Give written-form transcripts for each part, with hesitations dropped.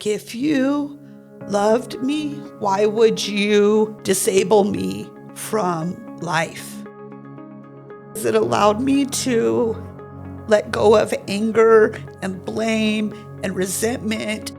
if you loved me, why would you disable me from life? It allowed me to let go of anger and blame and resentment.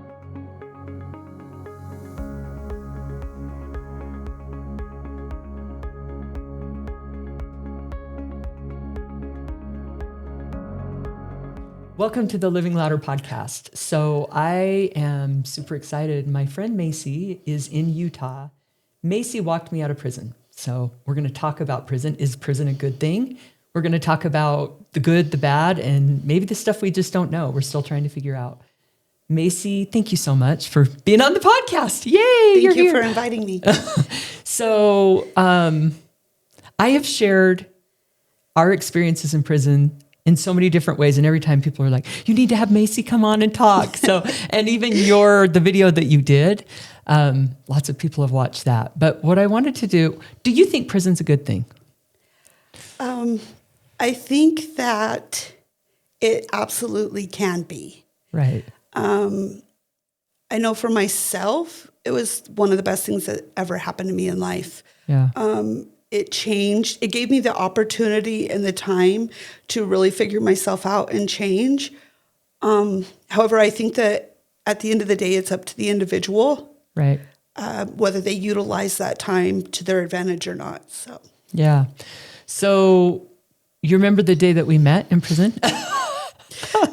Welcome to the Living Louder podcast. So I am super excited. My friend Maisie is in Utah. Maisie walked me out of prison. So we're going to talk about prison. Is prison a good thing? We're going to talk about the good, the bad, and maybe the stuff we just don't know. We're still trying to figure out. Maisie, thank you so much for being on the podcast. Yay! Thank you here. for inviting me. So I have shared our experiences in prison in so many different ways. And every time people are like, you need to have Maisie come on and talk. So, and even the video that you did, lots of people have watched that. But what I wanted to do you think prison's a good thing? I think that it absolutely can be. Right. I know for myself, it was one of the best things that ever happened to me in life. Yeah. It changed. It gave me the opportunity and the time to really figure myself out and change. However, I think that at the end of the day, it's up to the individual, Right. Whether they utilize that time to their advantage or not. So, yeah. So you remember the day that we met in prison?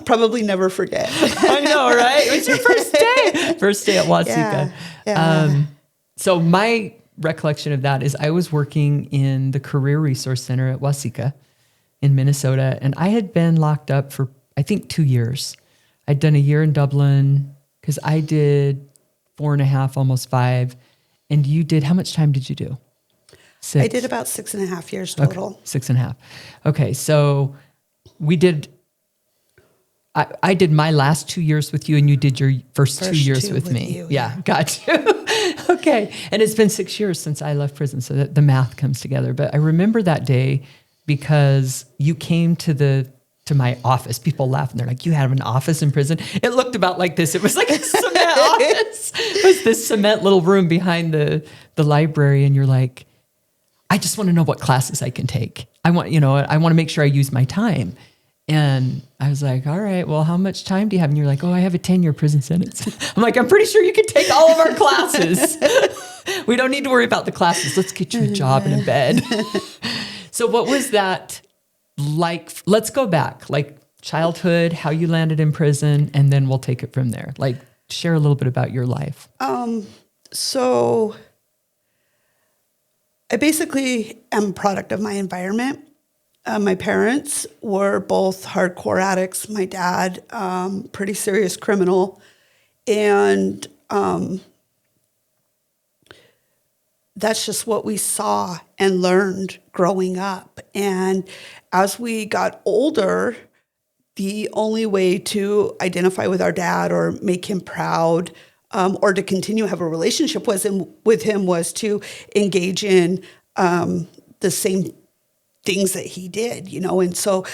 probably never forget. I know, right? It was your first day. First day at Waseca. Yeah. So my recollection of that is I was working in the Career Resource Center at Waseca in Minnesota, and I had been locked up for, I think, 2 years. I'd done a year in Dublin because I did 4.5, almost 5. And you did, how much time did you do? 6? I did about 6.5 years total. Okay, 6.5. Okay, so we did, I did my last 2 years with you, and you did your first 2 years with me. You, yeah, got you. Okay, and it's been 6 years since I left prison, so that the math comes together. But I remember that day because you came to my office. People laugh and they're like, "You have an office in prison?" It looked about like this. It was like a cement office. It was this cement little room behind the library, and you're like, "I just want to know what classes I can take. I want to make sure I use my time." And I was like, all right, well, how much time do you have? And you're like, oh, I have a 10-year prison sentence. I'm like, I'm pretty sure you can take all of our classes. We don't need to worry about the classes. Let's get you a job and a bed. So what was that like? Let's go back, like childhood, how you landed in prison, and then we'll take it from there. Like, share a little bit about your life. So I basically am a product of my environment. My parents were both hardcore addicts. My dad, pretty serious criminal. And that's just what we saw and learned growing up. And as we got older, the only way to identify with our dad or make him proud or to continue to have a relationship with him was to engage in the same things that he did, and so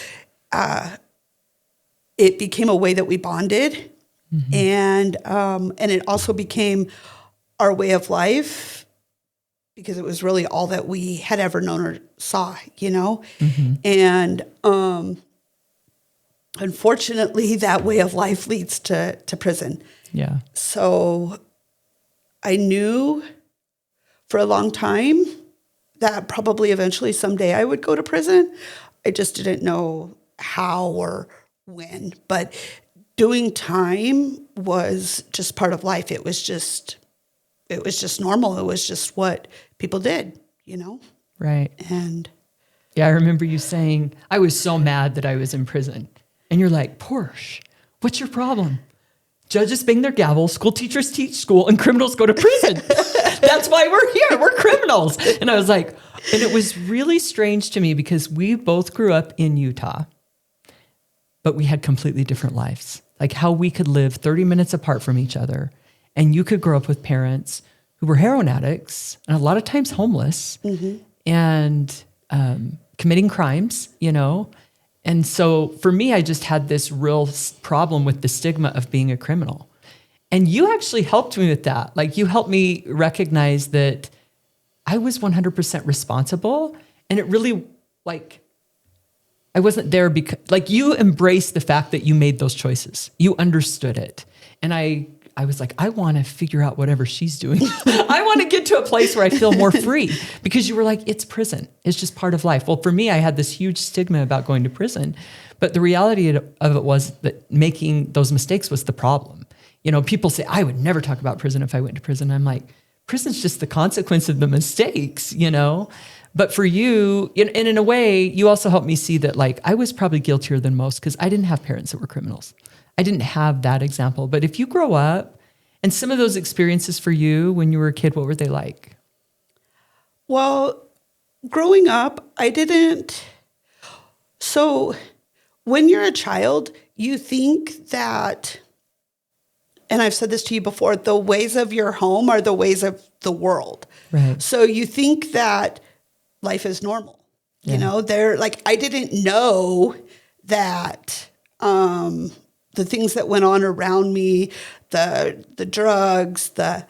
it became a way that we bonded, mm-hmm. and it also became our way of life because it was really all that we had ever known or saw, mm-hmm. And unfortunately, that way of life leads to prison. Yeah. So I knew for a long time that probably eventually someday I would go to prison. I just didn't know how or when. But doing time was just part of life. It was just normal. It was just what people did, Right. And yeah, I remember you saying, I was so mad that I was in prison. And you're like, Portia, what's your problem? Judges bang their gavel, school teachers teach school, and criminals go to prison. That's why we're here. We're criminals. And I was like, and it was really strange to me because we both grew up in Utah, but we had completely different lives. Like how we could live 30 minutes apart from each other. And you could grow up with parents who were heroin addicts and a lot of times homeless, mm-hmm. and committing crimes, And so for me, I just had this real problem with the stigma of being a criminal. And you actually helped me with that. Like you helped me recognize that I was 100% responsible. And it really like, I wasn't there because like you embraced the fact that you made those choices. You understood it. And I was like, I want to figure out whatever she's doing. I want to get to a place where I feel more free because you were like, it's prison. It's just part of life. Well, for me, I had this huge stigma about going to prison, but the reality of it was that making those mistakes was the problem. You know, people say, I would never talk about prison if I went to prison. I'm like, prison's just the consequence of the mistakes, you know? But for you, and in a way, you also helped me see that like I was probably guiltier than most because I didn't have parents that were criminals. I didn't have that example. But if you grow up and some of those experiences for you when you were a kid, what were they like? Well, growing up, I didn't. So when you're a child, you think that, and I've said this to you before, the ways of your home are the ways of the world. Right. So you think that life is normal. Yeah. You know, they're like, I didn't know that the things that went on around me, the drugs, the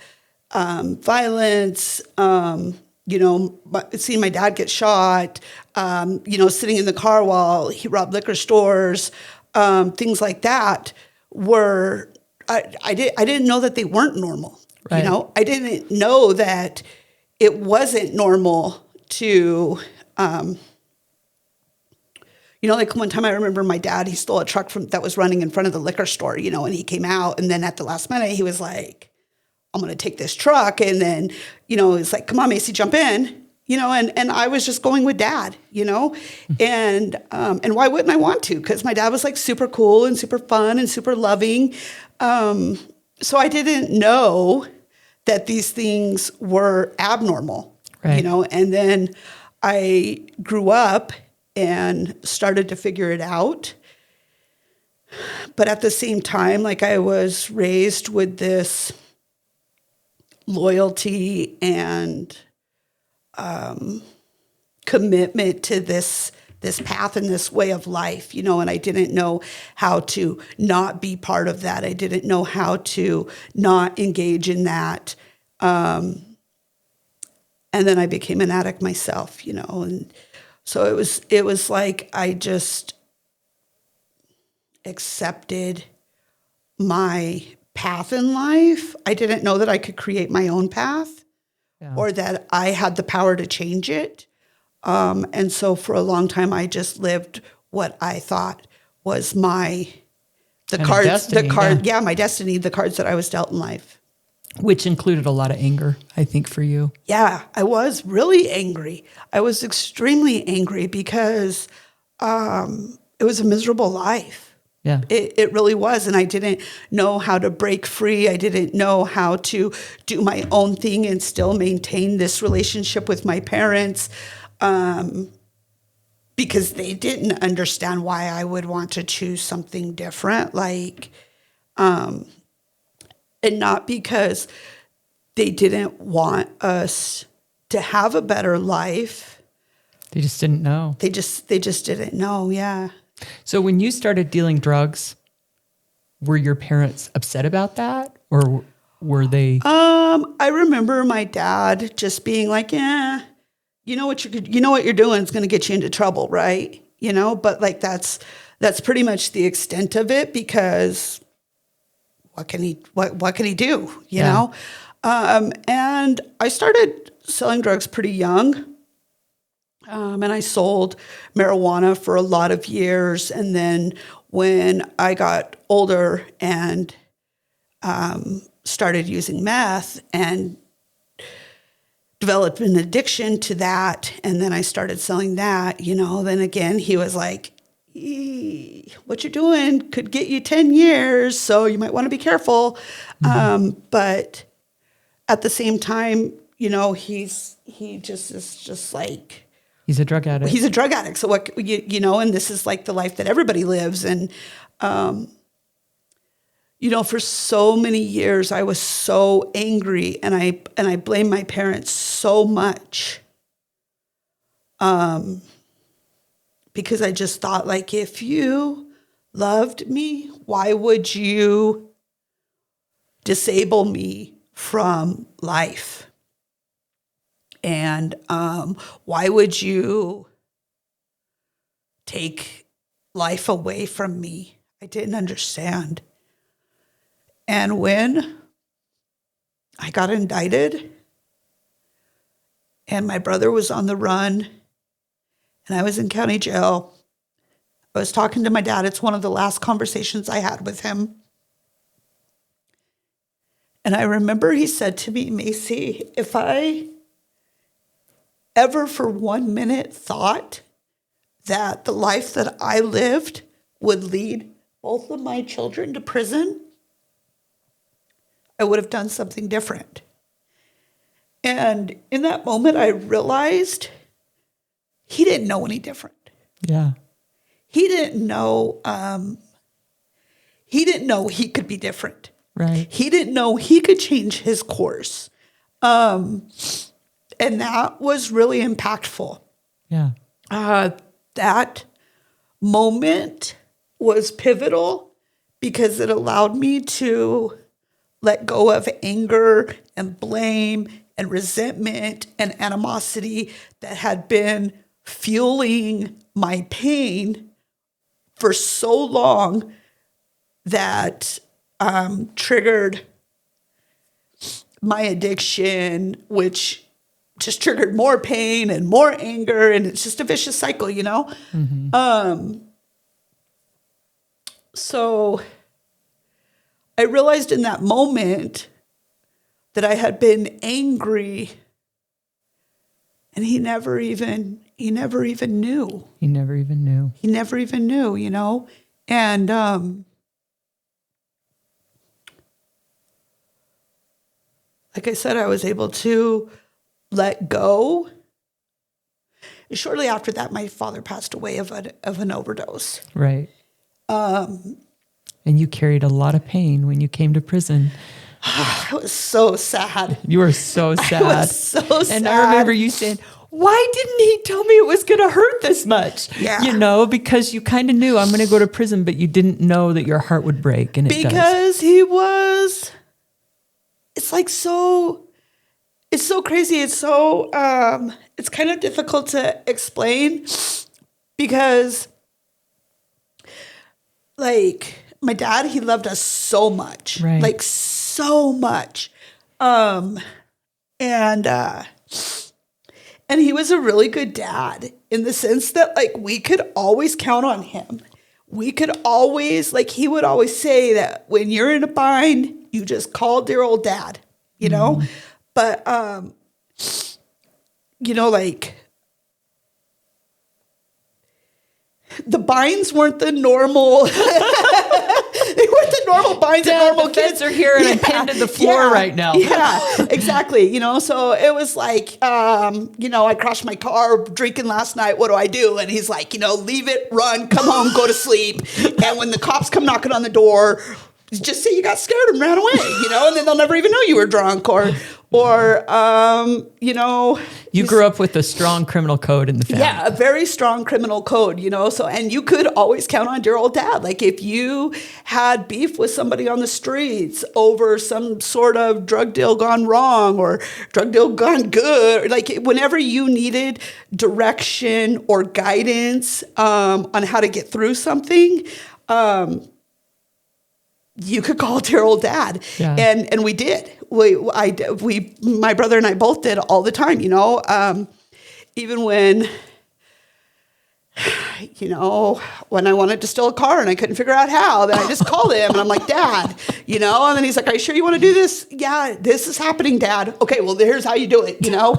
violence, you know, seeing my dad get shot, you know, sitting in the car while he robbed liquor stores, things like that were, I didn't know that they weren't normal. Right. You know, I didn't know that it wasn't normal to, you know, like one time I remember my dad, he stole a truck that was running in front of the liquor store, you know, and he came out and then at the last minute he was like, I'm going to take this truck. And then, you know, it's like, come on, Maisie, jump in, you know, and I was just going with dad, you know, and why wouldn't I want to? Because my dad was like super cool and super fun and super loving. So I didn't know that these things were abnormal, Right. you know, and then I grew up and started to figure it out. But at the same time, like I was raised with this loyalty and commitment to this path and this way of life, you know, and I didn't know how to not be part of that. I didn't know how to not engage in that. And then I became an addict myself, you know, and so it was like I just accepted my path in life. I didn't know that I could create my own path or that I had the power to change it. And so for a long time, I just lived what I thought was my cards, my destiny, the cards that I was dealt in life. Which included a lot of anger, I think, for you. Yeah, I was really angry. I was extremely angry because it was a miserable life. Yeah. It really was. And I didn't know how to break free. I didn't know how to do my own thing and still maintain this relationship with my parents because they didn't understand why I would want to choose something different. Like, and not because they didn't want us to have a better life. They just didn't know. They just didn't know. Yeah. So when you started dealing drugs, were your parents upset about that, or were they? I remember my dad just being like, "Yeah, you know what you're doing is going to get you into trouble, right?" You know, but like that's pretty much the extent of it because what can he do? You know, and I started selling drugs pretty young. And I sold marijuana for a lot of years. And then when I got older and started using meth and developed an addiction to that, and then I started selling that, you know, then again, he was like, what you're doing could get you 10 years, so you might want to be careful. Mm-hmm. But at the same time, you know, he just is just like, he's a drug addict. He's a drug addict. So what, you know, and this is like the life that everybody lives. And, you know, for so many years I was so angry and I blame my parents so much. Because I just thought like, if you loved me, why would you disable me from life. And why would you take life away from me? I didn't understand. And when I got indicted and my brother was on the run and I was in county jail, I was talking to my dad. It's one of the last conversations I had with him. And I remember he said to me, Macy, if I ever for 1 minute thought that the life that I lived would lead both of my children to prison, I would have done something different. And in that moment, I realized he didn't know any different. Yeah. He didn't know. He didn't know he could be different. Right. He didn't know he could change his course, and that was really impactful. Yeah. That moment was pivotal because it allowed me to let go of anger and blame and resentment and animosity that had been fueling my pain for so long that triggered my addiction, which just triggered more pain and more anger, and it's just a vicious cycle, you know? Mm-hmm. So I realized in that moment that I had been angry, and he never even knew. He never even knew. He never even knew, you know? And like I said, I was able to let go. Shortly after that, my father passed away of an overdose. Right. And you carried a lot of pain when you came to prison. I was so sad. You were so sad. I was so sad. And I remember you saying, why didn't he tell me it was going to hurt this much? Yeah. You know, because you kind of knew I'm going to go to prison, but you didn't know that your heart would break. And it does. Because he was, it's like it's so crazy. It's so, it's kind of difficult to explain because like my dad, he loved us so much, right. Like so much. And he was a really good dad in the sense that like we could always count on him. We could always, like he would always say that when you're in a bind, you just call dear old dad, you know? But, you know, like the binds weren't the normal, they weren't the normal binds that normal kids are here and I'm pinned to the floor right now. Yeah, exactly. You know, so it was like, you know, I crashed my car drinking last night. What do I do? And he's like, you know, leave it, run, come home, go to sleep. And when the cops come knocking on the door, just say you got scared and ran away, you know, and then they'll never even know you were drunk or you know. You grew up with a strong criminal code in the family. Yeah, a very strong criminal code, you know. So, and you could always count on dear old dad. Like if you had beef with somebody on the streets over some sort of drug deal gone wrong or drug deal gone good, like whenever you needed direction or guidance on how to get through something, you could call dear old dad. Yeah. And we did. My brother and I both did all the time, you know, even when, you know, when I wanted to steal a car and I couldn't figure out how, then I just called him and I'm like, Dad, you know, and then he's like, are you sure you want to do this? Yeah, this is happening, Dad. Okay, well, here's how you do it, you know,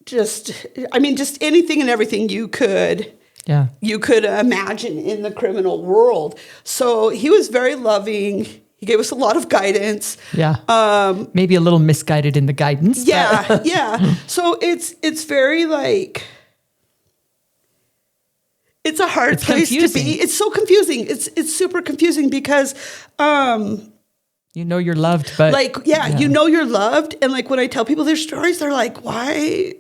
just anything and everything you could imagine in the criminal world. So he was very loving. He gave us a lot of guidance. Yeah. Maybe a little misguided in the guidance. Yeah. Yeah. So it's very like, it's a hard place confusing. To be. It's so confusing. It's super confusing because, you know, you're loved, but like, you know, you're loved. And like, when I tell people their stories, they're like, why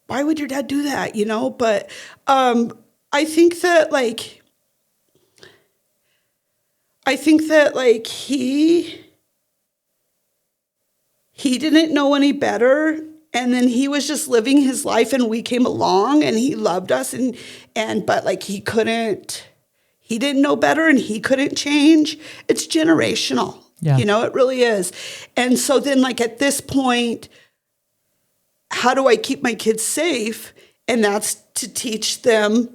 would your dad do that? You know, but, I think that like, I think that like he didn't know any better, and then he was just living his life, and we came along and he loved us, and but like he didn't know better and he couldn't change. It's generational. Yeah. It really is. And so then like at this point, how do I keep my kids safe? And that's to teach them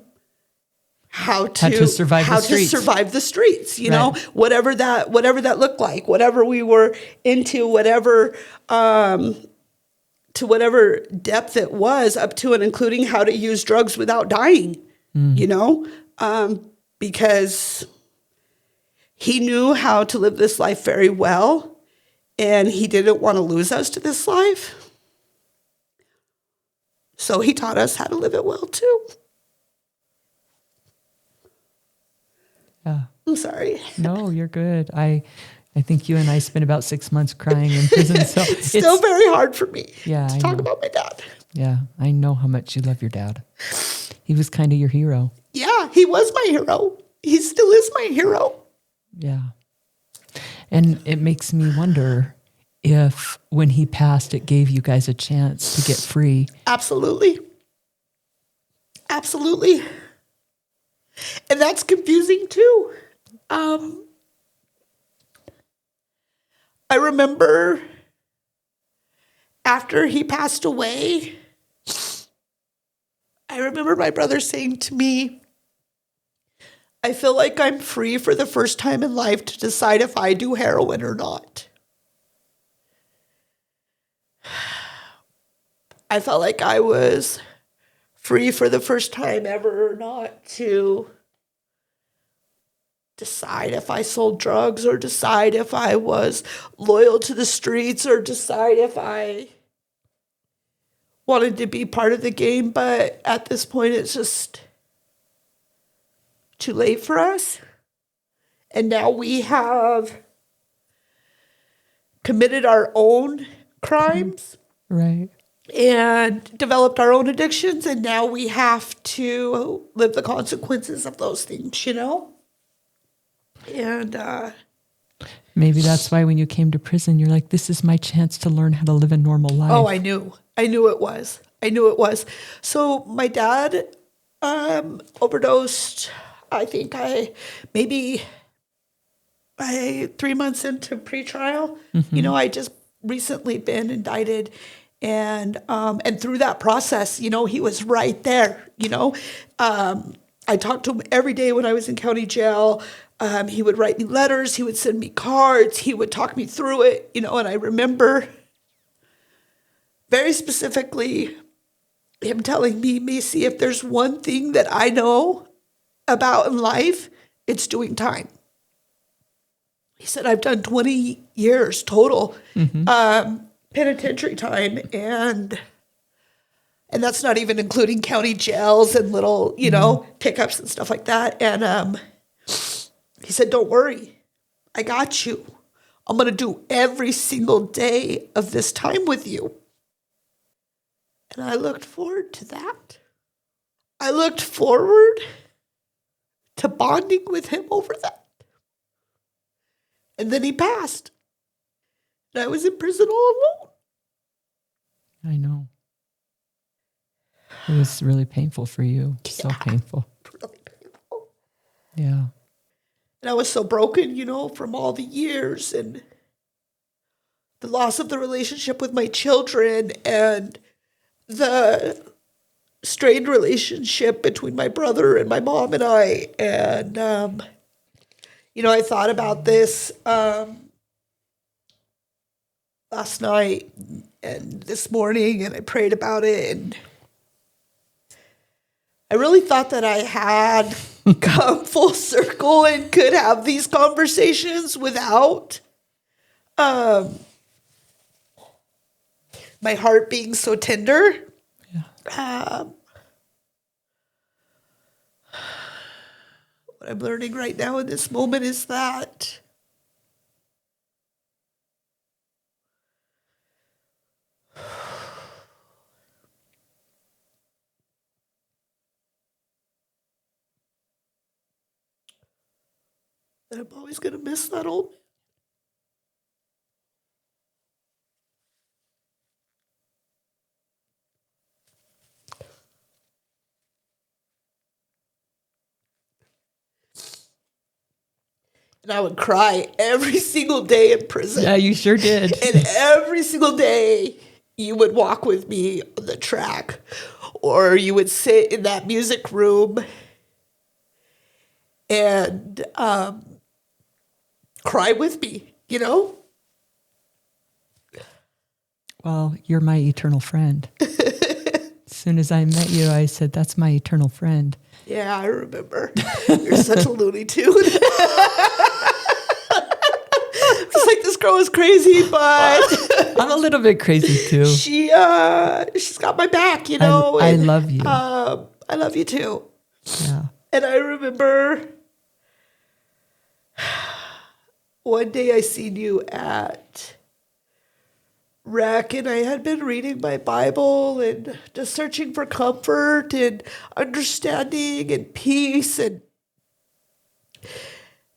how to survive the streets, Right. whatever that looked like, whatever we were into, whatever to whatever depth it was, up to and including how to use drugs without dying, because he knew how to live this life very well, and he didn't want to lose us to this life. So he taught us how to live it well too. Yeah. I'm sorry. No, you're good. I think you and I spent about 6 months crying in prison. So It's still very hard for me to talk about my dad. Yeah, I know how much you love your dad. He was kind of your hero. Yeah, he was my hero. He still is my hero. Yeah. And it makes me wonder if when he passed, it gave you guys a chance to get free. Absolutely. Absolutely. And that's confusing too. I remember after he passed away, I remember my brother saying to me, I feel like I'm free for the first time in life to decide if I do heroin or not. I felt like I was free for the first time ever or not to decide if I sold drugs or decide if I was loyal to the streets or decide if I wanted to be part of the game. But at this point, it's just too late for us. And now we have committed our own crimes. Right. And developed our own addictions, and now we have to live the consequences of those things, And maybe that's why when you came to prison, you're like, this is my chance to learn how to live a normal life. oh, I knew it was. So my dad overdosed. I think maybe 3 months into pretrial. Mm-hmm. I just recently been indicted. And through that process, he was right there, I talked to him every day when I was in county jail. He would write me letters. He would send me cards. He would talk me through it, and I remember very specifically him telling me, Macy, if there's one thing that I know about in life, it's doing time. He said, I've done 20 years total. Mm-hmm. Penitentiary time, and that's not even including county jails and little, pickups and stuff like that. And he said, don't worry, I got you. I'm going to do every single day of this time with you. And I looked forward to that. I looked forward to bonding with him over that. And then he passed. And I was in prison all alone. I know. It was really painful for you. So painful. Really painful. Yeah. And I was so broken, from all the years and the loss of the relationship with my children and the strained relationship between my brother and my mom and I. And, I thought about this last night and this morning, and I prayed about it, and I really thought that I had come full circle and could have these conversations without my heart being so tender. Yeah. What I'm learning right now in this moment is that And I'm always going to miss that old man. And I would cry every single day in prison. Yeah, you sure did. And every single day you would walk with me on the track, or you would sit in that music room and cry with me, you know? Well, you're my eternal friend. As soon as I met you, I said, that's my eternal friend. Yeah, I remember. You're such a Looney Tune. It's like, this girl is crazy, but I'm a little bit crazy too. she's got my back, you know. I love you. I love you too. Yeah. And I remember one day I seen you at Rec, and I had been reading my Bible and just searching for comfort and understanding and peace. And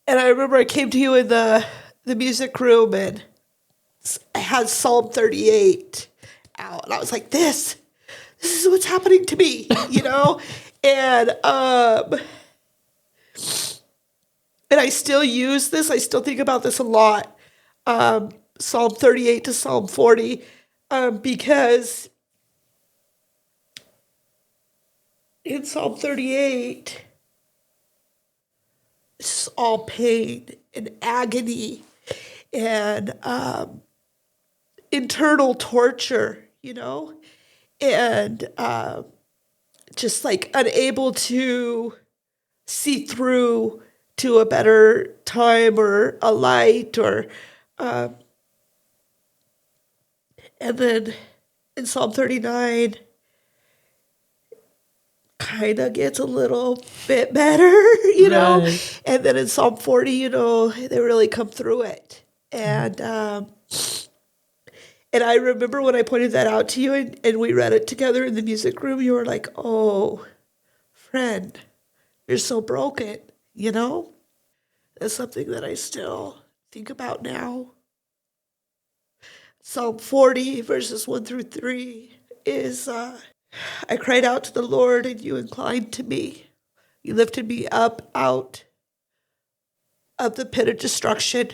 I remember I came to you in the music room, and I had Psalm 38 out, and I was like, this is what's happening to me, you know? And I still use this. I still think about this a lot. Psalm 38 to Psalm 40, because in Psalm 38, it's all pain and agony and internal torture, you know, and just like unable to see through to a better time or a light, or and then in Psalm 39, kind of gets a little bit better, you know? Right. And then in Psalm 40, you know, they really come through it. And I remember when I pointed that out to you, and we read it together in the music room, you were like, oh, friend, you're so broken, you know? That's something that I still think about now. Psalm 40, verses 1 through 3 is, I cried out to the Lord, and you inclined to me. You lifted me up out of the pit of destruction.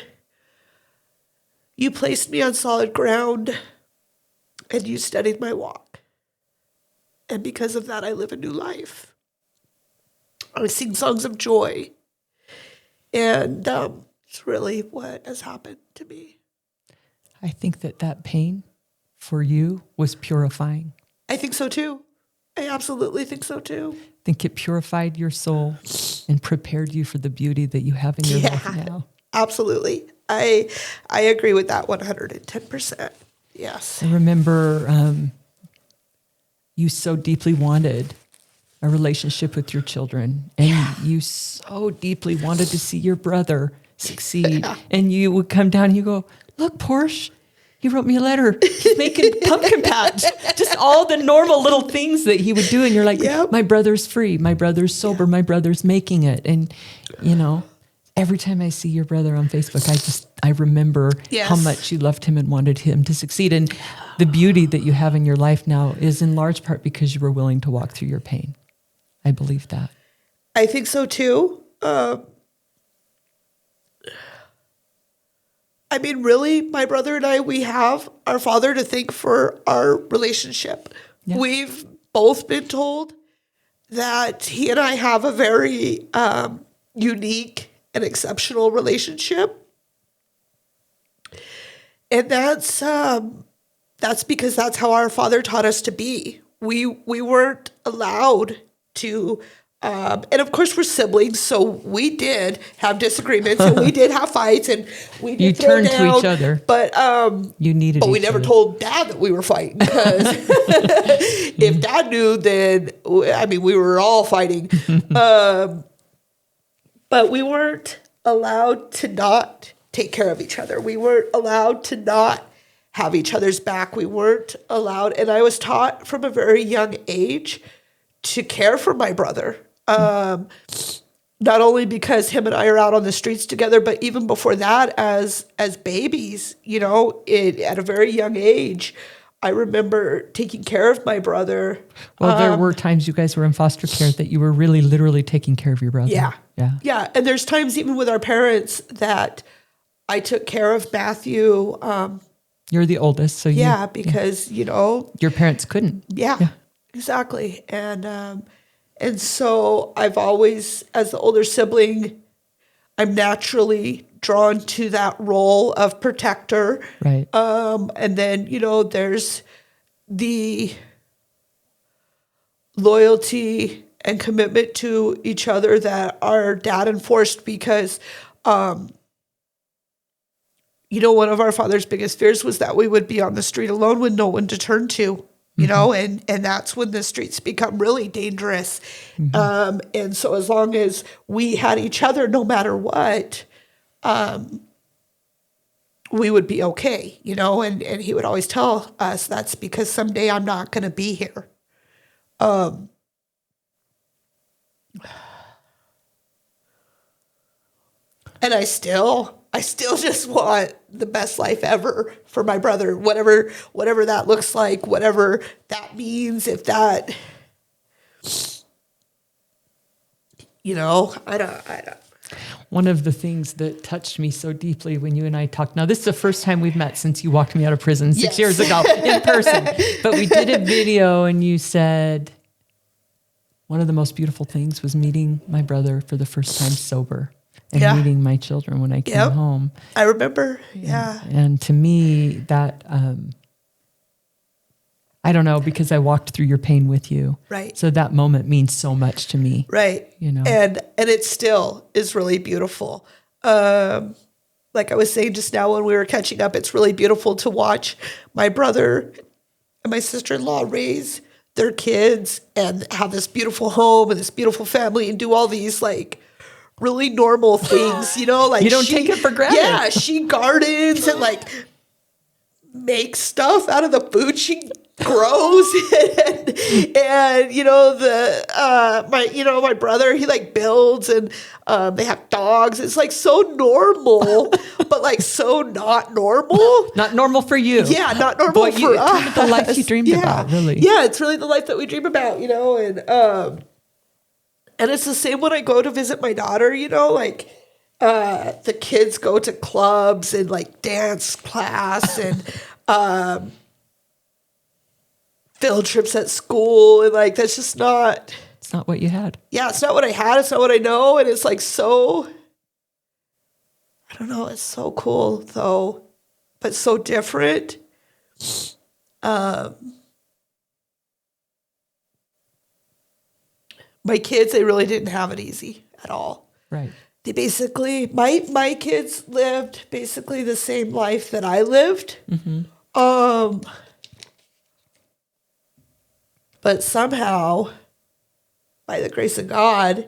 You placed me on solid ground, and you steadied my walk. And because of that, I live a new life. I sing songs of joy. And it's really what has happened to me. I think that pain for you was purifying. I think so too. I absolutely think so too. I think it purified your soul and prepared you for the beauty that you have in your life now. Absolutely. I agree with that 110%. Yes. I remember you so deeply wanted a relationship with your children, and you so deeply wanted to see your brother succeed. And you would come down and you go, look, Portia, he wrote me a letter. He's making pumpkin patch. Just all the normal little things that he would do. And you're like, my brother's free. My brother's sober. My brother's making it. And, you know, every time I see your brother on Facebook, I remember how much you loved him and wanted him to succeed. And the beauty that you have in your life now is in large part because you were willing to walk through your pain. I believe that. I think so too. I mean, really, my brother and I, we have our father to thank for our relationship. Yeah. We've both been told that he and I have a very unique and exceptional relationship. And that's because that's how our father taught us to be. We weren't allowed to, and of course we're siblings, so we did have disagreements and we did have fights and we did throw turned down, to each other. But you needed. But we never told Dad that we were fighting, because if Dad knew, then I mean we were all fighting. But we weren't allowed to not take care of each other. We weren't allowed to not have each other's back. We weren't allowed, and I was taught from a very young age to care for my brother. not only because him and I are out on the streets together, but even before that, as babies, at a very young age, I remember taking care of my brother. Well, there were times you guys were in foster care that you were really literally taking care of your brother. Yeah. Yeah. Yeah. And there's times even with our parents that I took care of Matthew. You're the oldest, so because, your parents couldn't. Yeah, exactly. And so I've always, as the older sibling, I'm naturally drawn to that role of protector. Right. And then, there's the loyalty and commitment to each other that our dad enforced because, one of our father's biggest fears was that we would be on the street alone with no one to turn to. And that's when the streets become really dangerous. And so as long as we had each other, no matter what, we would be okay, and he would always tell us that's because someday I'm not going to be here. And I still just want the best life ever for my brother, whatever that looks like, whatever that means, if that, I don't. One of the things that touched me so deeply when you and I talked, now this is the first time we've met since you walked me out of prison 6 years ago in person, but we did a video and you said, one of the most beautiful things was meeting my brother for the first time sober. And meeting my children when I came home. I remember, yeah. And to me, that, I don't know, because I walked through your pain with you. Right. So that moment means so much to me. Right. And it still is really beautiful. Like I was saying just now when we were catching up, it's really beautiful to watch my brother and my sister-in-law raise their kids and have this beautiful home and this beautiful family and do all these really normal things, you don't take it for granted. Yeah, she gardens and makes stuff out of the food she grows, and my brother, he builds and they have dogs. It's so normal, but so not normal. Not normal for you. Yeah, not normal for us. The life you dreamed about, really. Yeah, it's really the life that we dream about, and it's the same when I go to visit my daughter, the kids go to clubs and dance class and field trips at school. And that's just not. It's not what you had. Yeah, it's not what I had. It's not what I know. And it's so, I don't know. It's so cool though, but so different. My kids, they really didn't have it easy at all. Right. They basically, my kids lived basically the same life that I lived. Mm-hmm. But somehow, by the grace of God,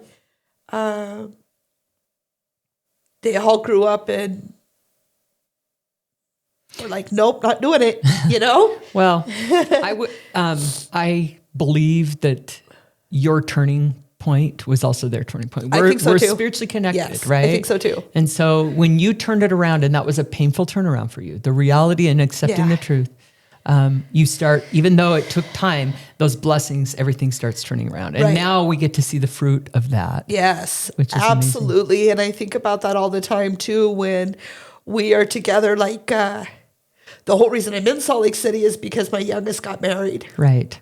they all grew up and were nope, not doing it, Well, I believe that your turning point was also their turning point. I think so we're too. Spiritually connected, yes, right? I think so too. And so when you turned it around, and that was a painful turnaround for you, the reality and accepting the truth, you start, even though it took time, those blessings, everything starts turning around. And now we get to see the fruit of that. Yes, which is absolutely. amazing. And I think about that all the time too, when we are together, the whole reason I'm in Salt Lake City is because my youngest got married. Right.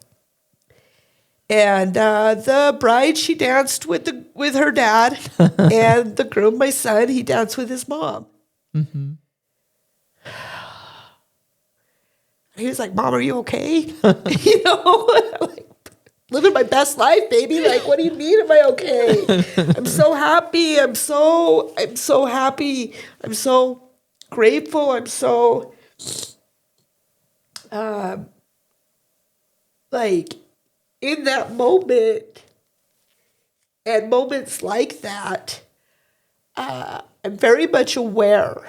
And the bride, she danced with her dad, and the groom, my son, he danced with his mom. Mm-hmm. He was like, "Mom, are you okay?" Living my best life, baby. What do you mean? Am I okay? I'm so happy. I'm so happy. I'm so grateful. I'm so in that moment and moments like that, I'm very much aware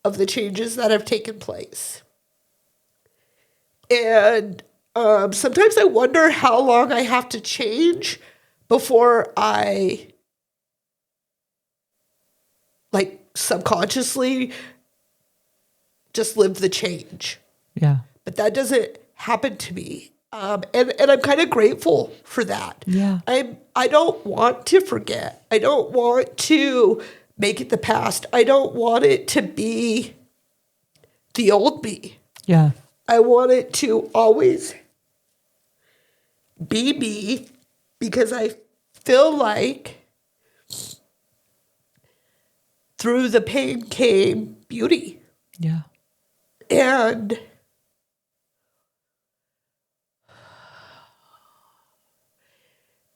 of the changes that have taken place. And sometimes I wonder how long I have to change before I like subconsciously just live the change. Yeah. But that doesn't happen to me. And I'm kind of grateful for that. Yeah. I don't want to forget. I don't want to make it the past. I don't want it to be the old me. Yeah. I want it to always be me, because I feel like through the pain came beauty. Yeah. And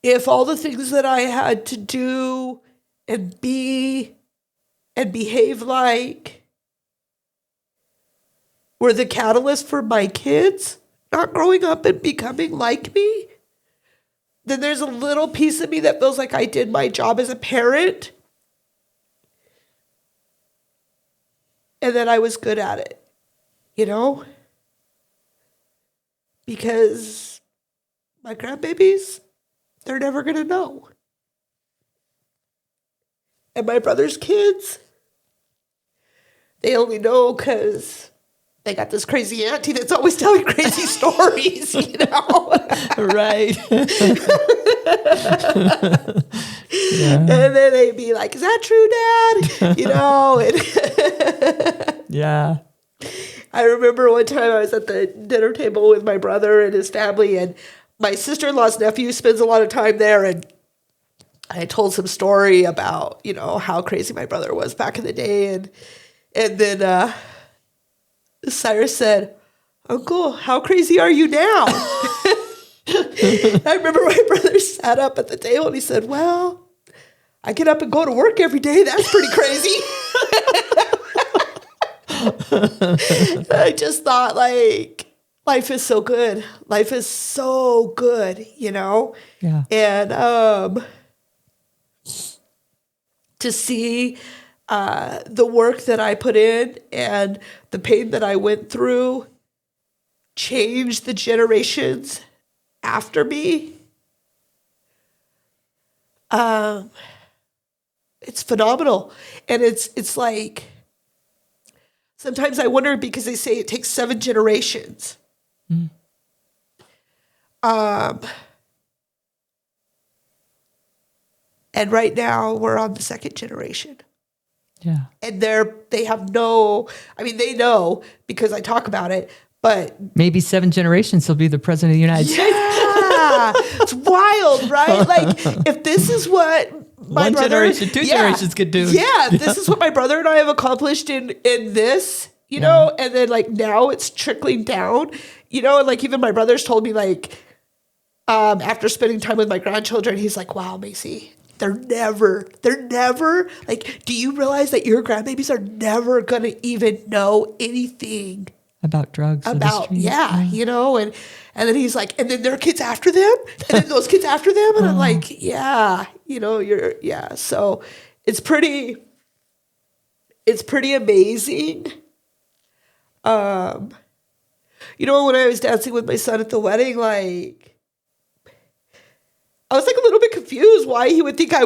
if all the things that I had to do and be and behave like were the catalyst for my kids not growing up and becoming like me, then there's a little piece of me that feels like I did my job as a parent and that I was good at it, you know? Because my grandbabies, they're never going to know. And my brother's kids, they only know because they got this crazy auntie that's always telling crazy stories, you know? Right. Yeah. And then they'd be like, is that true, Dad? You know? And Yeah. I remember one time I was at the dinner table with my brother and his family, and my sister-in-law's nephew spends a lot of time there, and I told some story about, you know, how crazy my brother was back in the day, and then Cyrus said, Uncle, how crazy are you now? I remember my brother sat up at the table and he said, well, I get up and go to work every day. That's pretty crazy. I just thought, like, life is so good. Life is so good, you know? Yeah. And to see the work that I put in and the pain that I went through change the generations after me, it's phenomenal. And it's like, sometimes I wonder, because they say it takes 7 generations. Mm. And right now we're on the 2nd generation. Yeah. And they have no, I mean, they know because I talk about it, but Maybe 7 generations he'll be the president of the United States. yeah, it's wild, right? Like, if this is what my One brother, generation, 2 generations could do. Yeah, if this is what my brother and I have accomplished in this, you know, and then like now it's trickling down, you know, and like even my brother's told me, like, after spending time with my grandchildren, he's like, wow, Maisie, they're never, like, do you realize that your grandbabies are never going to even know anything About drugs. or the about, streets. you know, and then he's like, and then their kids after them, and then those kids after them, and I'm like, yeah, you know, so it's pretty amazing. You know, when I was dancing with my son at the wedding, like, I was like a little bit confused why he would think I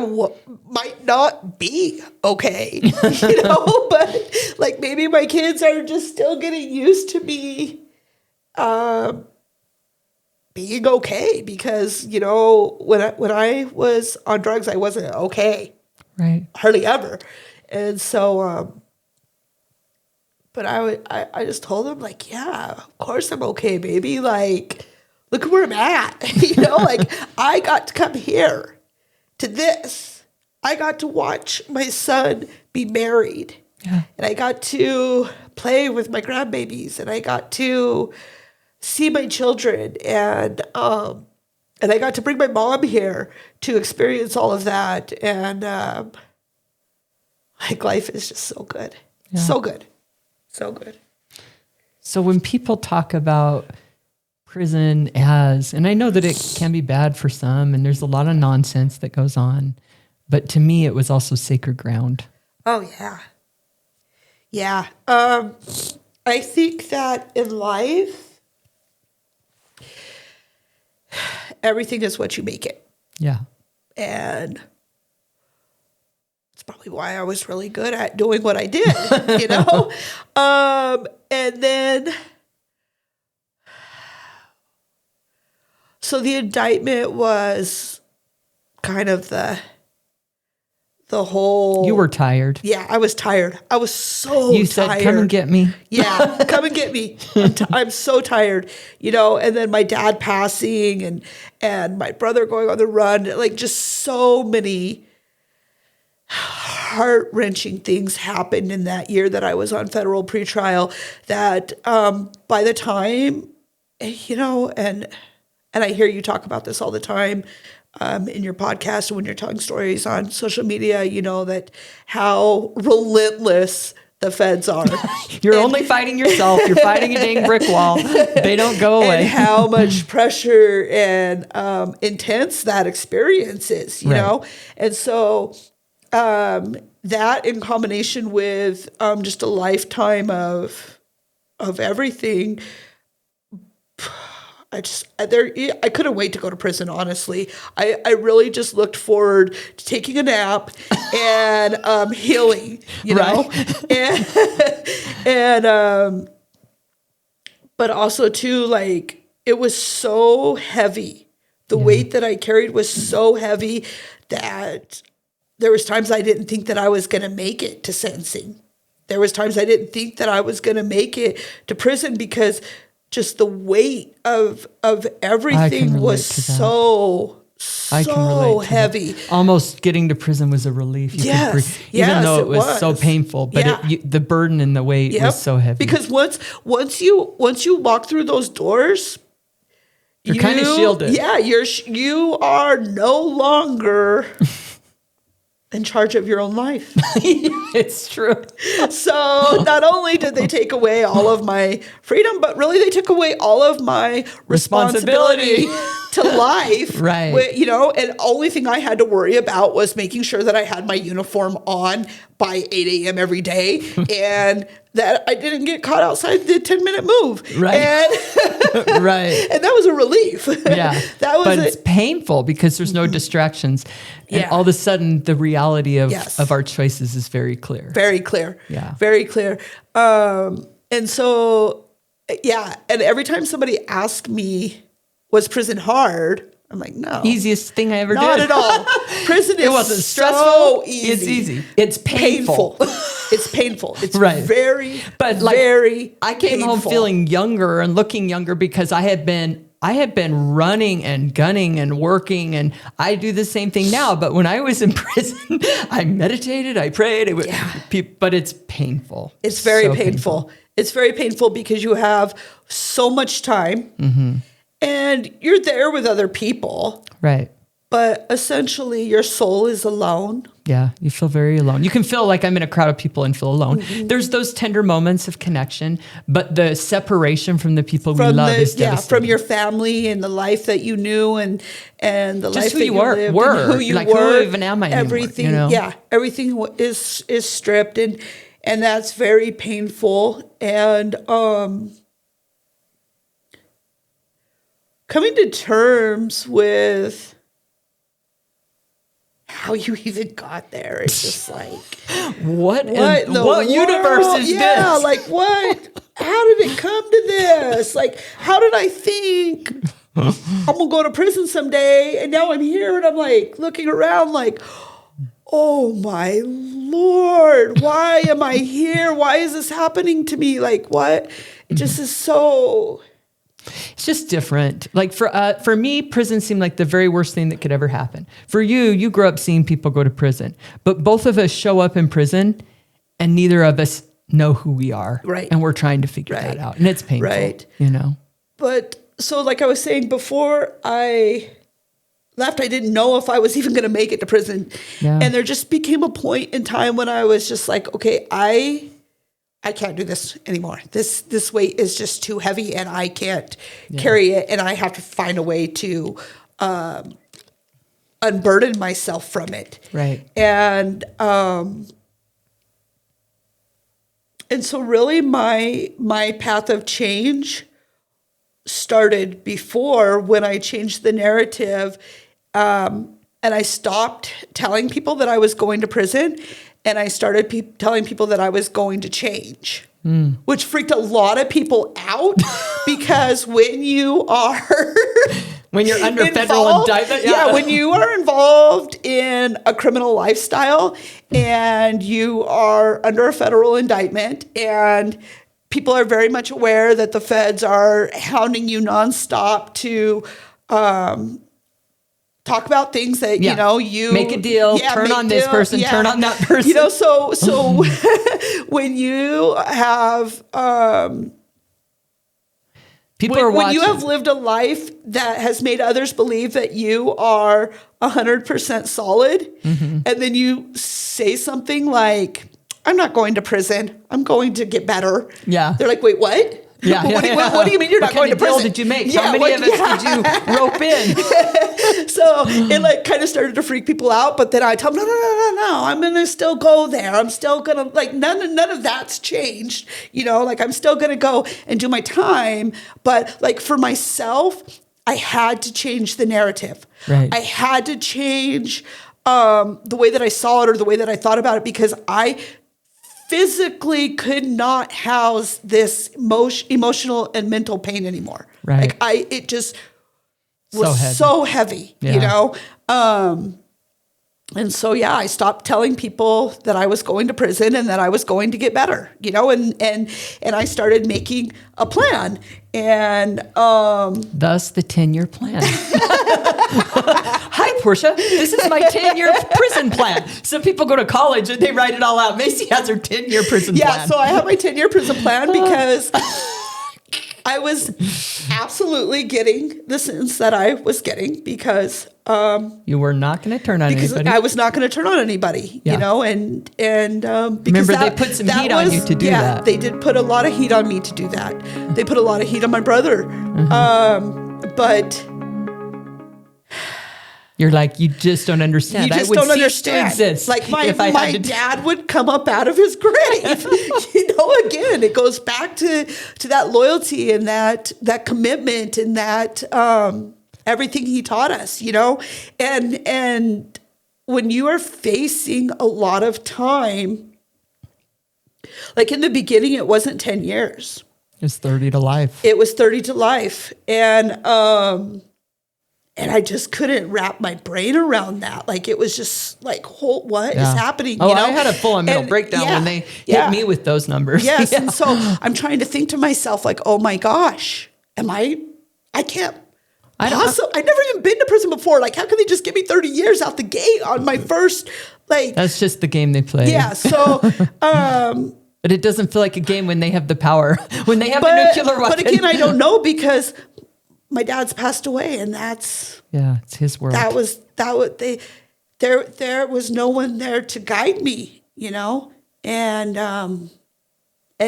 might not be okay, you know, but like maybe my kids are just still getting used to me being okay, because, you know, when I was on drugs, I wasn't okay. Right. Hardly ever. And so, but I just told him, like, yeah, of course I'm okay, baby. Like, look at where I'm at. You know, like, I got to come here to this. I got to watch my son be married. Yeah. And I got to play with my grandbabies, and I got to see my children, and I got to bring my mom here to experience all of that. And like, life is just so good. Yeah. So good. So good. So when people talk about prison as, and I know that it can be bad for some, and there's a lot of nonsense that goes on, but to me, it was also sacred ground. Oh, yeah. Yeah. I think that in life, everything is what you make it. Yeah. And probably why I was really good at doing what I did, you know? And then, so the indictment was kind of the whole. You were tired. Yeah, I was tired. I was so You said, tired. come and get me. Yeah, come and get me. I'm so tired, you know, and then my dad passing and my brother going on the run, like just so many heart-wrenching things happened in that year that I was on federal pretrial that by the time, you know, and I hear you talk about this all the time in your podcast when you're telling stories on social media, you know, that how relentless the feds are. You're only fighting yourself. You're fighting a dang brick wall. They don't go away. And how much pressure and intense that experience is, you know? And so that in combination with just a lifetime of everything, I couldn't wait to go to prison, honestly. I really just looked forward to taking a nap and healing, you know? And but also too, like, it was so heavy. The weight that I carried was so heavy that there was times I didn't think that I was going to make it to sentencing. There was times I didn't think that I was going to make it to prison because just the weight of everything was so heavy. Almost getting to prison was a relief. You could breathe, even though it was so painful. But the burden and the weight was so heavy. Because once you walk through those doors, you're kind of shielded. Yeah, you are no longer in charge of your own life. It's true. So not only did they take away all of my freedom, but really they took away all of my responsibility to life. Right. You know, and only thing I had to worry about was making sure that I had my uniform on by 8 a.m. every day and that I didn't get caught outside the 10-minute move. Right. And, right. And that was a relief. Yeah. But it's painful because there's no distractions. And all of a sudden, the reality of our choices is very clear. Very clear. Yeah. Very clear. And so, and every time somebody asked me, was prison hard? I'm like, no. Easiest thing I ever did. Not at all. Prison is it wasn't stressful. So easy. It's easy. It's painful. It's painful. It's very, but like, very I came painful. home feeling younger and looking younger because I had been running and gunning and working, and I do the same thing now. But when I was in prison, I meditated, I prayed. But it's painful. It's very painful. It's very painful because you have so much time, and you're there with other people. Right. But essentially, your soul is alone. Yeah, you feel very alone. You can feel like I'm in a crowd of people and feel alone. There's those tender moments of connection, but the separation from the people we love is devastating. From your family and the life that you knew and the just life who that you lived were. And who you like, were. Who even am I anymore? Everything, you know? everything is stripped, and that's very painful. And coming to terms with how you even got there. It's just like, what universe is this? Yeah, like what? How did it come to this? Like, how did I think I'm going to go to prison someday? And now I'm here and I'm like looking around like, oh my Lord, why am I here? Why is this happening to me? Like what? It just is so... It's just different. Like for me, prison seemed like the very worst thing that could ever happen. For you grew up seeing people go to prison, but both of us show up in prison and neither of us know who we are. Right. And we're trying to figure that out. And it's painful, you know? But so like I was saying before I left, I didn't know if I was even going to make it to prison. Yeah. And there just became a point in time when I was just like, okay, I can't do this anymore. This weight is just too heavy and I can't carry it. And I have to find a way to unburden myself from it. Right. And so really my path of change started before when I changed the narrative. and I stopped telling people that I was going to prison, and I started telling people that I was going to change, which freaked a lot of people out because when you are when you're under federal indictment, when you are involved in a criminal lifestyle and you are under a federal indictment and people are very much aware that the feds are hounding you nonstop to talk about things that, you make a deal, turn on this person, turn on that person. So when you have, people are watching. When you have lived a life that has made others believe that you are 100% solid, and then you say something like, I'm not going to prison, I'm going to get better. Yeah. They're like, wait, what? Yeah. What do you mean you're not going to prison? What kind of deal did you make? How many of us did you rope in? So it kind of started to freak people out. But then I tell them, no, I'm going to still go there. I'm still going to none of that's changed. I'm still going to go and do my time. But for myself, I had to change the narrative. Right. I had to change the way that I saw it or the way that I thought about it because I physically could not house this emotional and mental pain anymore. Right. It just was so heavy, and so, I stopped telling people that I was going to prison and that I was going to get better, and I started making a plan and, thus the 10-year plan. Hi, Portia. This is my 10-year prison plan. So people go to college and they write it all out. Maisie has her 10-year prison plan. Yeah, so I have my 10-year prison plan because I was absolutely getting the sentence that I was getting because you were not going to turn on anybody. I was not going to turn on anybody, and because remember they put some heat on you to do that. Yeah, they did put a lot of heat on me to do that. They put a lot of heat on my brother, but. You're like, you just don't understand. You just don't understand. Like my dad would come up out of his grave. Again, it goes back to that loyalty and that commitment and that everything he taught us, And when you are facing a lot of time, like in the beginning, it wasn't 10 years. It was 30 to life. It was 30 to life. And I just couldn't wrap my brain around that. It was just like, what is happening? I had a full-on mental breakdown when they hit me with those numbers. Yes, and so I'm trying to think to myself, oh my gosh, I can't. I've never even been to prison before. How can they just give me 30 years out the gate on my first, That's just the game they play. Yeah, so... but it doesn't feel like a game when they have the power, when they have the nuclear weapon. But again, I don't know because... my dad's passed away, and it's his world. There was no one there to guide me, and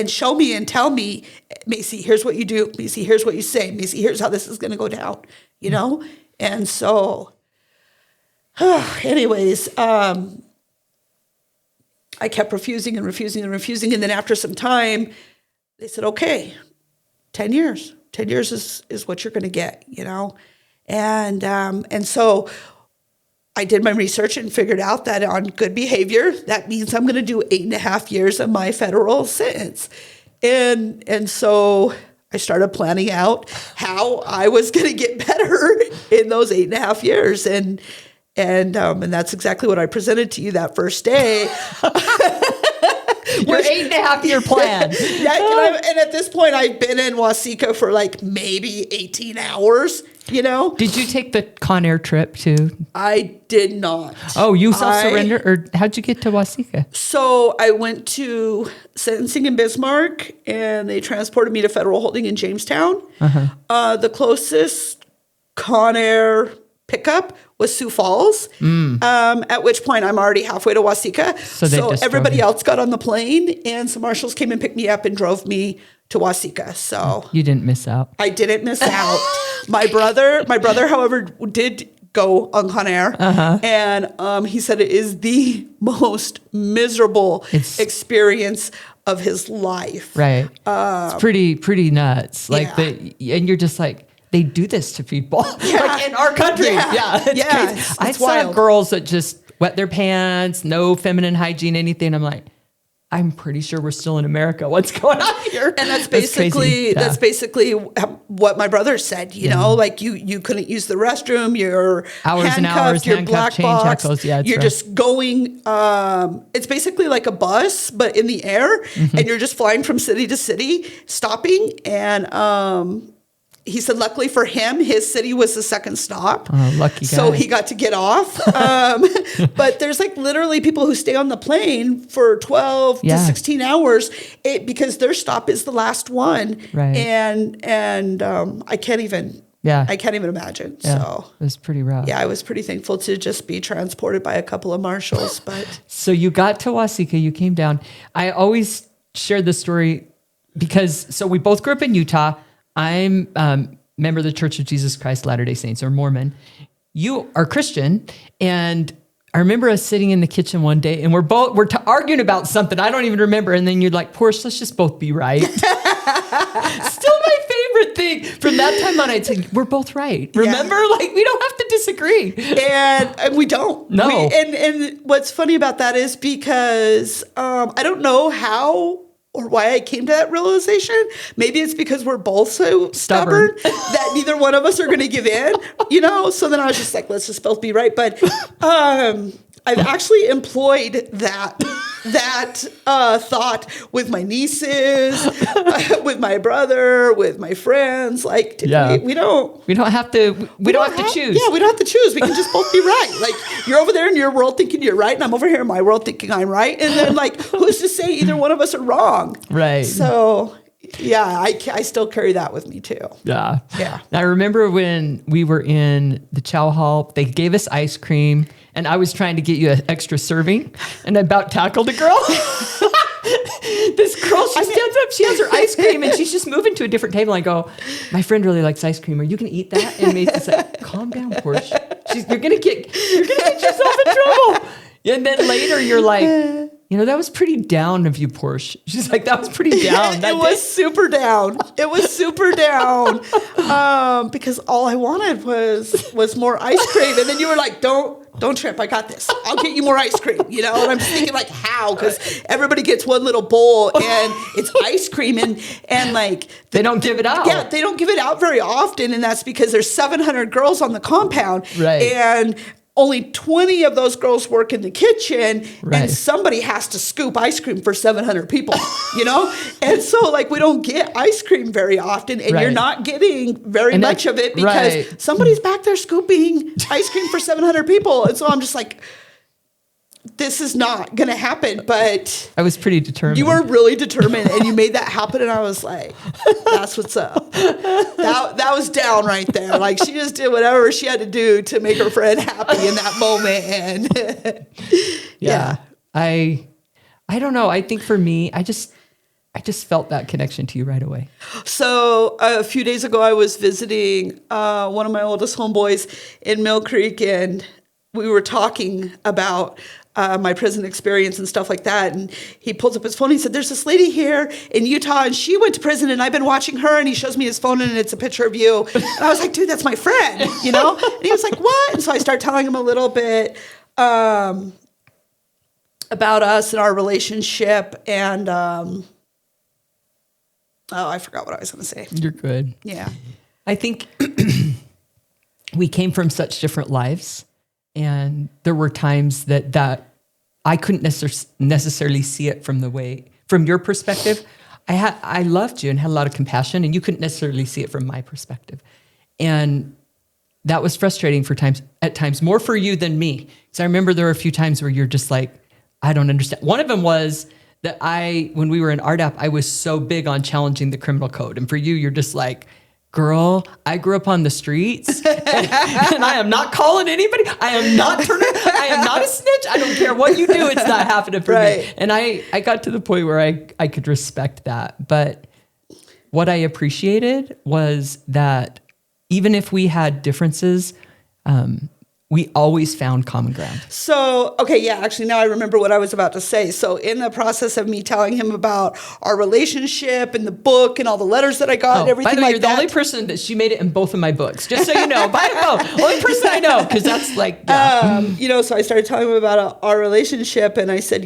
show me and tell me, Maisie, here's what you do. Maisie, here's what you say. Maisie, here's how this is going to go down, And so, anyways, I kept refusing. And then after some time, they said, okay, 10 years. 10 years is what you're going to get, And so I did my research and figured out that on good behavior, that means I'm going to do 8.5 years of my federal sentence. And so I started planning out how I was going to get better in those 8.5 years. And that's exactly what I presented to you that first day. Your 8.5-year plan. And at this point, I've been in Waseca for maybe 18 hours, Did you take the Con Air trip too? I did not. Oh, you self-surrender? Or how'd you get to Waseca? So I went to sentencing in Bismarck, and they transported me to federal holding in Jamestown. The closest Con Air pickup was Sioux Falls, at which point I'm already halfway to Waseca. So everybody else got on the plane, and some marshals came and picked me up and drove me to Waseca. So you didn't miss out. I didn't miss out. My brother, however, did go on Con Air, and he said it is the most miserable experience of his life. Right. It's pretty nuts. And you're just like, they do this to people like in our country. Yeah, it's crazy. I saw wild. girls that just wet their pants, no feminine hygiene, anything. I'm like, I'm pretty sure we're still in America. What's going on here? And that's basically what my brother said. You know, like you couldn't use the restroom. You're hours and hours, you're handcuffed, black chain box. shackles. Yeah, you're rough. just going. It's basically like a bus, but in the air, and you're just flying from city to city, stopping. And he said, luckily for him, his city was the second stop. Oh, lucky guy. So he got to get off. But there's like literally people who stay on the plane for 12 to 16 hours because their stop is the last one. Right. And I can't even imagine. Yeah, So it was pretty rough. yeah, I was pretty thankful to just be transported by a couple of marshals. But So you got to Waseca, you came down. I always share this story because we both grew up in Utah. I'm member of the Church of Jesus Christ Latter-day Saints, or Mormon. You are Christian, and I remember us sitting in the kitchen one day, and we're arguing about something I don't even remember. And then you're like, Portia, let's just both be right. Still my favorite thing. From that time on, I'd say, we're both right. Remember? Like, we don't have to disagree. And we don't. No. And what's funny about that is because I don't know how or why I came to that realization. Maybe it's because we're both so stubborn that neither one of us are going to give in, you know? So then I was just like, let's just both be right. But I've actually employed that thought with my nieces, with my brother, with my friends. Like, we don't have to choose. Yeah, we don't have to choose. We can just both be right. Like, you're over there in your world thinking you're right, and I'm over here in my world thinking I'm right. And then, like, who's to say either one of us are wrong? Right. So, yeah, I still carry that with me too. Yeah. Yeah. I remember when we were in the chow hall, they gave us ice cream, and I was trying to get you an extra serving, and I about tackled a girl. This girl, she stands up, she has her ice cream, and she's just moving to a different table. I go, my friend really likes ice cream. Are you going to eat that? And Maisie's like, calm down, Portia. You're going to get yourself in trouble. And then later you're like, you know, that was pretty down of you, Portia. She's like, that was pretty down. It was super down. It was super down. Because all I wanted was more ice cream. And then you were like, don't trip. I got this. I'll get you more ice cream, you know? And I'm just thinking like, how? Because everybody gets one little bowl and it's ice cream and like. They don't give it out. Yeah, they don't give it out very often. And that's because there's 700 girls on the compound. Right. And only 20 of those girls work in the kitchen, right. And somebody has to scoop ice cream for 700 people, you know? And so, like, we don't get ice cream very often, and you're not getting very much of it because somebody's back there scooping ice cream for 700 people. And so I'm just like, this is not going to happen. But I was pretty determined. You were really determined, and you made that happen. And I was like, that's what's up. That was down right there. Like, she just did whatever she had to do to make her friend happy in that moment. And yeah. I don't know. I think for me, I just felt that connection to you right away. So a few days ago, I was visiting one of my oldest homeboys in Mill Creek, and we were talking about my prison experience and stuff like that. And he pulls up his phone. He said, there's this lady here in Utah, and she went to prison, and I've been watching her. And he shows me his phone, and it's a picture of you. And I was like, dude, that's my friend, you know? And he was like, what? And so I start telling him a little bit about us and our relationship. And I forgot what I was going to say. You're good. Yeah. I think we came from such different lives. And there were times that I couldn't necessarily see it from your perspective. I loved you and had a lot of compassion, and you couldn't necessarily see it from my perspective. And that was frustrating at times, more for you than me. Because I remember there were a few times where you're just like, I don't understand. One of them was that when we were in RDAP, I was so big on challenging the criminal code. And for you, you're just like, girl, I grew up on the streets, and I am not calling anybody. I am not a snitch. I don't care what you do. It's not happening for me. And I got to the point where I could respect that. But what I appreciated was that even if we had differences, we always found common ground. So, okay, yeah, actually now I remember what I was about to say. So in the process of me telling him about our relationship and the book and all the letters that I got and everything by the way, like you're that. the only person that she made it in both of my books, just so you know. Only person I know, because that's like, yeah. So I started telling him about our relationship, and I said,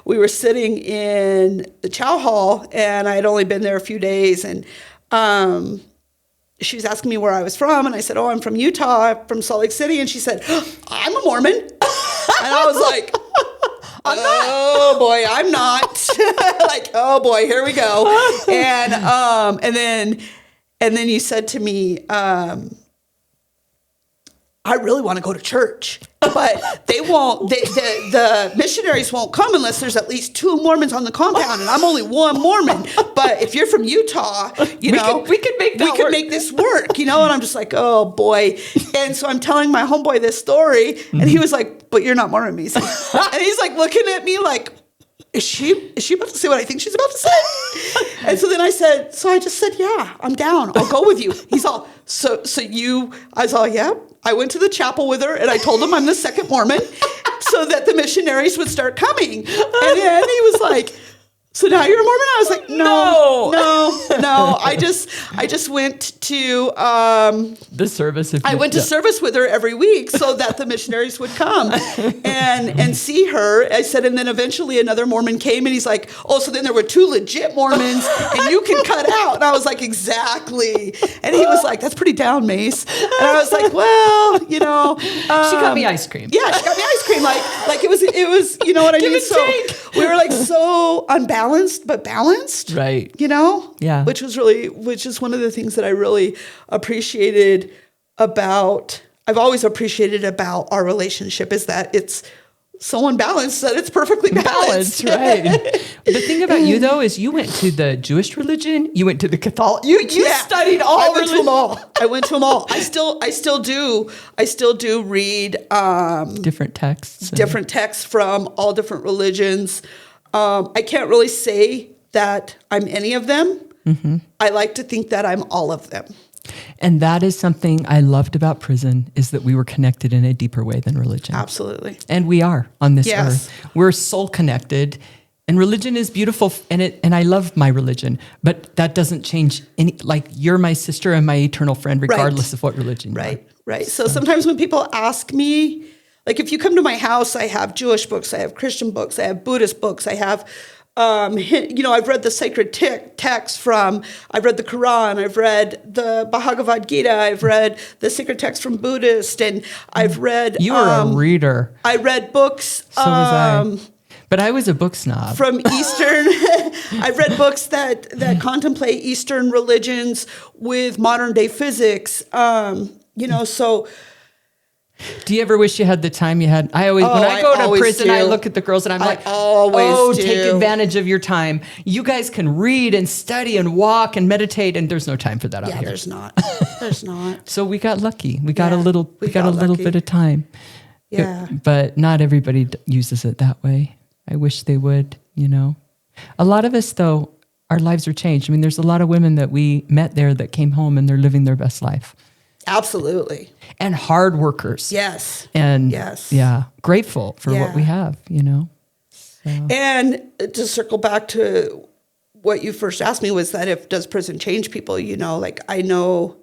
we were sitting in the chow hall, and I had only been there a few days, and she was asking me where I was from, and I said, I'm from Utah, from Salt Lake City, and she said, I'm a Mormon. And I was like, oh boy, I'm not. Like, oh boy, here we go. And then you said to me, I really want to go to church, but they won't. The missionaries won't come unless there's at least 2 Mormons on the compound, and I'm only one Mormon. But if you're from Utah, we could make this work, And I'm just like, oh boy. And so I'm telling my homeboy this story, and he was like, "But you're not Mormon, Maisie." And he's like looking at me like, Is she about to say what I think she's about to say? And so then I just said, yeah, I'm down. I'll go with you. He's all, I was all, yeah. I went to the chapel with her, and I told him I'm the second Mormon so that the missionaries would start coming. And then he was like, so now you're a Mormon? I was like, no. I just went to the service. I went to service with her every week so that the missionaries would come and see her. I said, and then eventually another Mormon came, and he's like, so then there were 2 legit Mormons, and you can cut out. And I was like, exactly. And he was like, that's pretty down, Mace. And I was like, well, she got me ice cream. Yeah, she got me ice cream. Like it was, you know what I mean? So we were like so unbalanced, but balanced. Right. Yeah. Which is one of the things that I really appreciated I've always appreciated about our relationship is that it's so unbalanced that it's perfectly balanced. Right. The thing about you though is you went to the Jewish religion, you went to the Catholic, you studied all religions. I went to them all. I still do read different texts. Different texts from all different religions. I can't really say that I'm any of them. Mm-hmm. I like to think that I'm all of them. And that is something I loved about prison is that we were connected in a deeper way than religion. Absolutely. And we are on this earth. We're soul connected, and religion is beautiful, and I love my religion, but that doesn't change you're my sister and my eternal friend regardless of what religion you are. Right. So sometimes when people ask me, like if you come to my house, I have Jewish books, I have Christian books, I have Buddhist books, I have I've read the sacred text I've read the Quran, I've read the Bhagavad Gita, I've read the sacred text from Buddhist, and I've read... You are a reader. I read books... So was I. But I was a book snob. From Eastern... I've read books that contemplate Eastern religions with modern day physics, so... Do you ever wish you had the time you had? When I go to prison, I look at the girls and I'm like, take advantage of your time. You guys can read and study and walk and meditate, and there's no time for that out here. Yeah, there's not. There's not. So we got lucky. We got a little bit of time. Yeah. But not everybody uses it that way. I wish they would, A lot of us, though, our lives are changed. I mean, there's a lot of women that we met there that came home and they're living their best life. Absolutely. And hard workers. Yes. And grateful for what we have, So. And to circle back to what you first asked me was that does prison change people? I know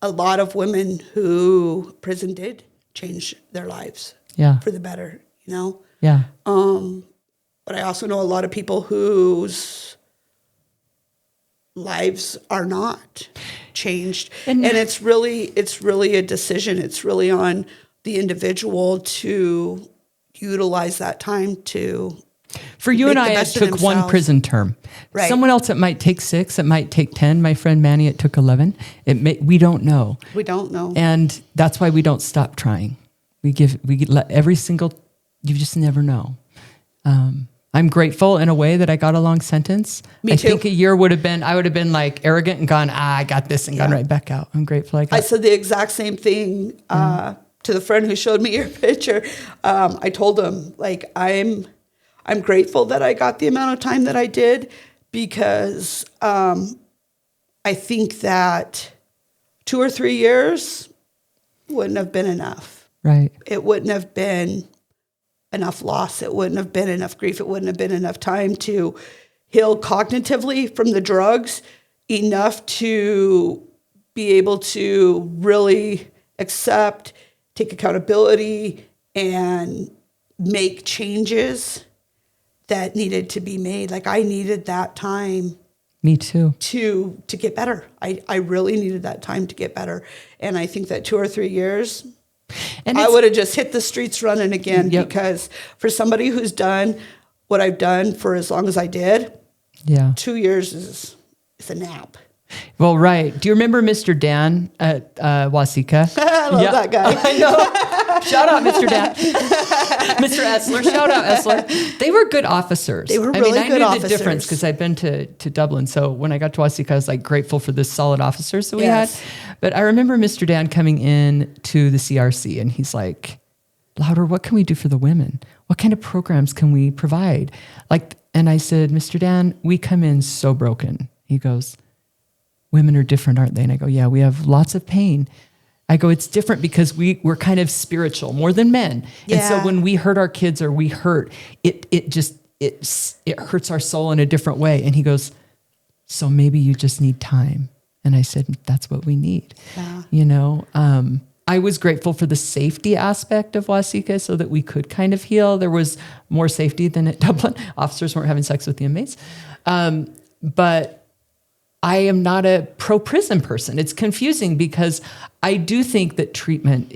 a lot of women who prison did change their lives for the better, Yeah. But I also know a lot of people whose lives are not changed, and it's really a decision. It's really on the individual to utilize that time to. For you and I, it took one prison term. Right. Someone else, it might take 6. It might take 10. My friend Manny, it took 11. We don't know. We don't know, and that's why we don't stop trying. We let every single. You just never know. I'm grateful in a way that I got a long sentence. Me too. I think a year I would have been like arrogant and gone, I got this and gone right back out. I'm grateful I said the exact same thing to the friend who showed me your picture. I told him, I'm grateful that I got the amount of time that I did because I think that 2 or 3 years wouldn't have been enough. Right. It wouldn't have been enough loss. It wouldn't have been enough grief. It wouldn't have been enough time to heal cognitively from the drugs, enough to be able to really accept, take accountability, and make changes that needed to be made. Like, I needed that time. Me too. To get better. I really needed that time to get better. And I think that 2 or 3 years, And I would have just hit the streets running again. Yep. Because for somebody who's done what I've done for as long as I did, 2 years is a nap. Well, right. Do you remember Mr. Dan at Wasika? I love that guy. I know. Shout out, Mr. Dan. Mr. Essler. Shout out, Essler. They were good officers. They were really good I knew officers. the difference because I'd been to Dublin. So when I got to Wasika, I was like grateful for this solid officers that we had. But I remember Mr. Dan coming in to the CRC and he's like, Louder, what can we do for the women? What kind of programs can we provide? And I said, Mr. Dan, we come in so broken. He goes, women are different, aren't they? And I go, yeah, we have lots of pain. I go, it's different because we're kind of spiritual more than men. Yeah. And so when we hurt our kids or we hurt, it hurts our soul in a different way. And he goes, so maybe you just need time. And I said, that's what we need. Yeah. I was grateful for the safety aspect of Wasika so that we could kind of heal. There was more safety than at Dublin. Officers weren't having sex with the inmates. But I am not a pro-prison person. It's confusing because I do think that treatment,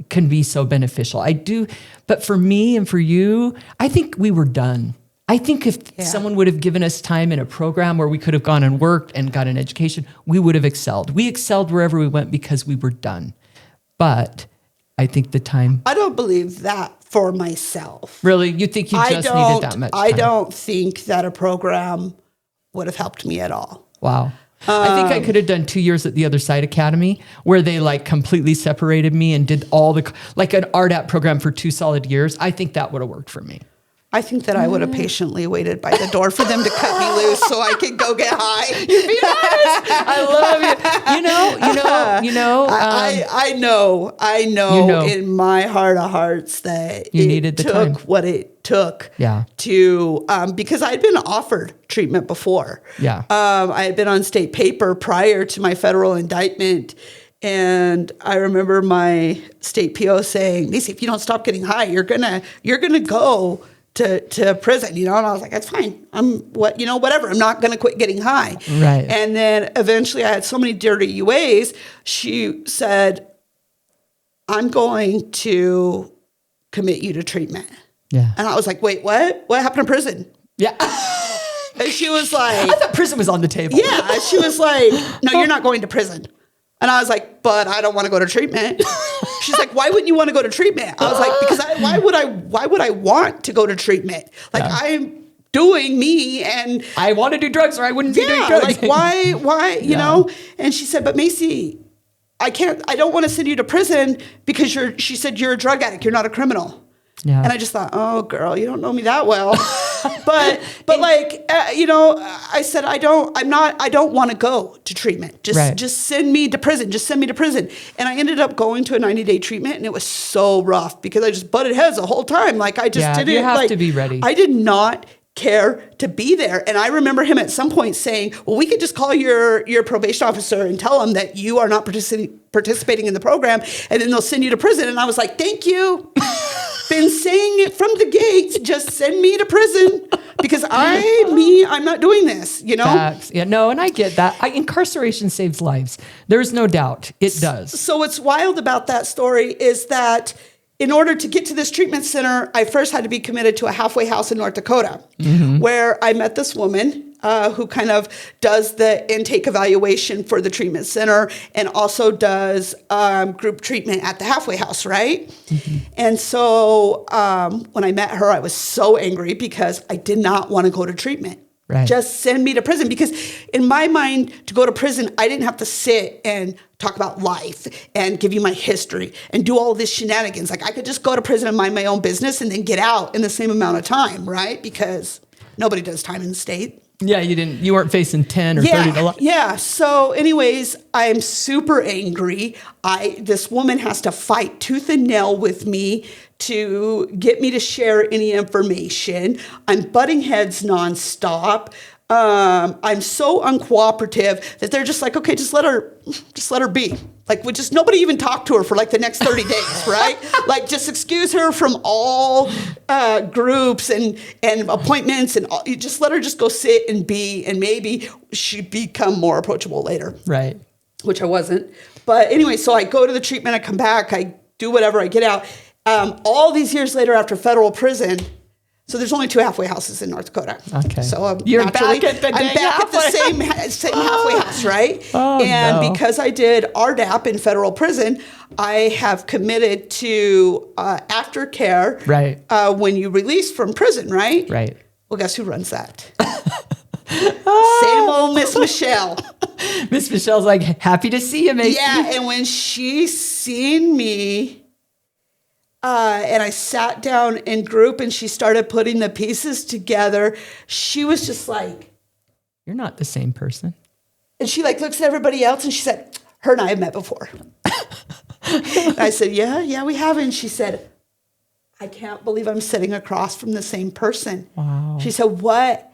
can be so beneficial. I do. But for me and for you, I think we were done. I think if someone would have given us time in a program where we could have gone and worked and got an education, we would have excelled. We excelled wherever we went because we were done. But I think the time... I don't believe that for myself. Really? You think you just needed that much time? I don't think that a program would have helped me at all. Wow. I think I could have done 2 years at the Other Side Academy where they completely separated me and did all an RDAP program for 2 solid years. I think that would have worked for me. I think that I would have patiently waited by the door for them to cut me loose so I could go get high. You're being honest. I love you. I know in my heart of hearts that you needed the time. What it took to, because I'd been offered treatment before. Yeah. I had been on state paper prior to my federal indictment. And I remember my state PO saying, Maisie, if you don't stop getting high, you're gonna go to prison, and I was like, that's fine. Whatever. I'm not going to quit getting high. Right. And then eventually I had so many dirty UAs. She said, I'm going to commit you to treatment. Yeah. And I was like, wait, what? What happened in prison? Yeah. And she was like, I thought prison was on the table. Yeah. She was like, no, you're not going to prison. And I was like, but I don't want to go to treatment. She's like, why wouldn't you want to go to treatment? I was like, because why would I want to go to treatment? I'm doing me and I want to do drugs or I wouldn't be doing drugs. Why, you know? And she said, but Maisie, I don't want to send you to prison because she said, you're a drug addict. You're not a criminal. Yeah. And I just thought, oh, girl, you don't know me that well. but I said, I don't want to go to treatment. Just send me to prison. Just send me to prison. And I ended up going to a 90-day treatment, and it was so rough because I just butted heads the whole time. I just didn't. You have to be ready. I did not care to be there. And I remember him at some point saying, well, we could just call your probation officer and tell him that you are not participating in the program, and then they'll send you to prison. And I was like, thank you. Been saying it from the gates, just send me to prison because I'm not doing this, Facts. Yeah, no, and I get that. Incarceration saves lives. There's no doubt it does. So what's wild about that story is that in order to get to this treatment center, I first had to be committed to a halfway house in North Dakota, where I met this woman who kind of does the intake evaluation for the treatment center and also does group treatment at the halfway house, right? Mm-hmm. And so when I met her, I was so angry because I did not want to go to treatment. Right. Just send me to prison. Because in my mind, to go to prison, I didn't have to sit and talk about life and give you my history and do all this shenanigans. I could just go to prison and mind my own business and then get out in the same amount of time, right? Because nobody does time in the state. Yeah, you weren't facing 10 or 30 to life. Yeah. So anyways, I'm super angry. This woman has to fight tooth and nail with me to get me to share any information. I'm butting heads nonstop. I'm so uncooperative that they're just like, okay, just let her be. Like, nobody even talk to her for like the next 30 days, right? Like, just excuse her from all groups and appointments, and you just let her just go sit and be, and maybe she'd become more approachable later. Right. Which I wasn't. But anyway, so I go to the treatment, I come back, I do whatever, I get out. All these years later after federal prison, so there's only 2 halfway houses in North Dakota. Okay. So You're back at the same halfway house, right? Oh, and because I did RDAP in federal prison, I have committed to aftercare. Right. When you release from prison, right? Right. Well, guess who runs that? Same old Miss Michelle. Miss Michelle's like, happy to see you, Maisie. Yeah, and when she seen me, and I sat down in group and she started putting the pieces together, she was just like, you're not the same person. and she like looks at everybody else and she said, her and I have met before. And I said, yeah, we have. And she said, I can't believe I'm sitting across from the same person. Wow. She said, what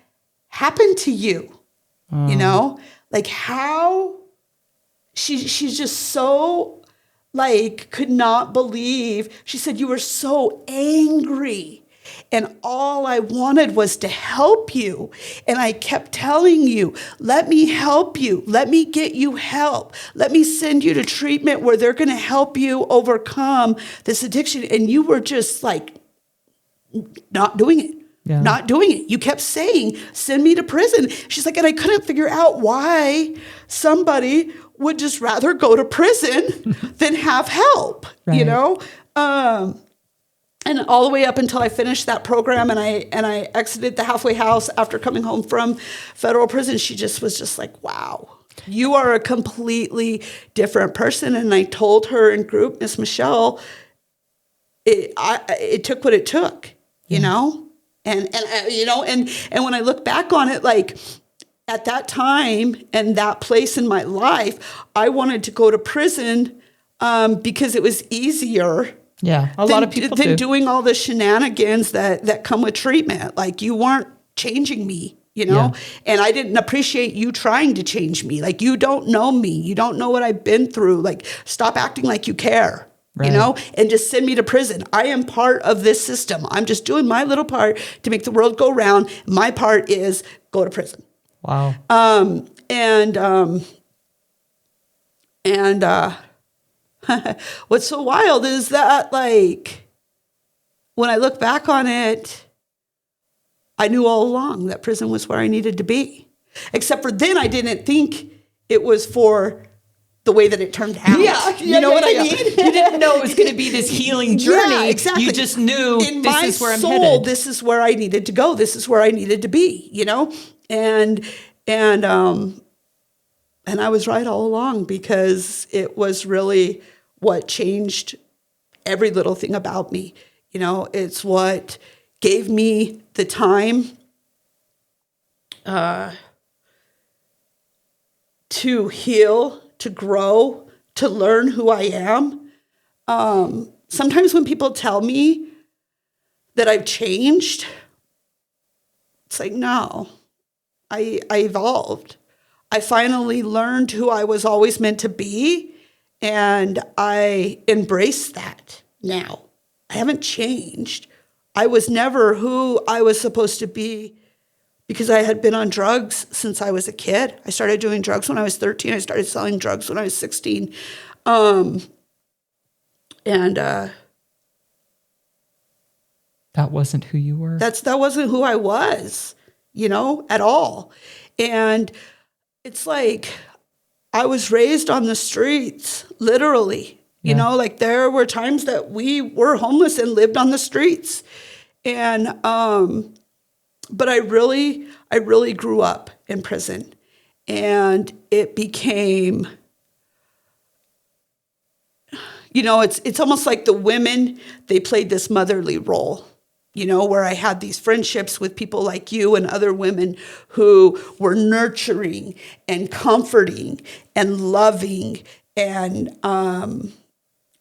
happened to you? You know, like how she's just so like could not believe. She said, you were so angry. And all I wanted was to help you. And I kept telling you, let me help you. Let me get you help. Let me send you to treatment where they're going to help you overcome this addiction. And you were just like not doing it. Yeah. Not doing it. You kept saying, send me to prison. She's like, and I couldn't figure out why somebody would just rather go to prison than have help, right. you know? And all the way up until I finished that program and I exited the halfway house after coming home from federal prison, she just was just like, wow, you are a completely different person. And I told her in group, Miss Michelle, it took what it took, you know? And you know, and when I look back on it, like at that time and that place in my life, I wanted to go to prison because it was easier. Yeah, a lot of people than do. doing all the shenanigans that come with treatment. Like you weren't changing me, you know, and I didn't appreciate you trying to change me. Like you don't know me, you don't know what I've been through. Like stop acting like you care. Right. You know, and just send me to prison. I am part of this system. I'm just doing my little part to make the world go round. My part is go to prison. Wow. What's so wild is that, like, when I look back on it, I knew all along that prison was where I needed to be. Except for then I didn't think it was for the way that it turned out. You know what I mean? You didn't know it was going to be this healing journey. Yeah, exactly. You just knew in this my is where I'm soul, headed. This is where I needed to go. This is where I needed to be, you know? And I was right all along because it was really what changed every little thing about me. You know, it's what gave me the time to heal, to grow, to learn who I am. Sometimes when people tell me that I've changed, it's like, no, I evolved. I finally learned who I was always meant to be, and I embrace that now. I haven't changed. I was never who I was supposed to be because I had been on drugs since I was a kid. I started doing drugs when I was 13. I started selling drugs when I was 16. That wasn't who you were? That wasn't who I was, you know, at all. And it's like I was raised on the streets, literally. You know, like there were times that we were homeless and lived on the streets. And but I really grew up in prison, and it became, you know, it's almost like the women, they played this motherly role where I had these friendships with people like you and other women who were nurturing and comforting and loving and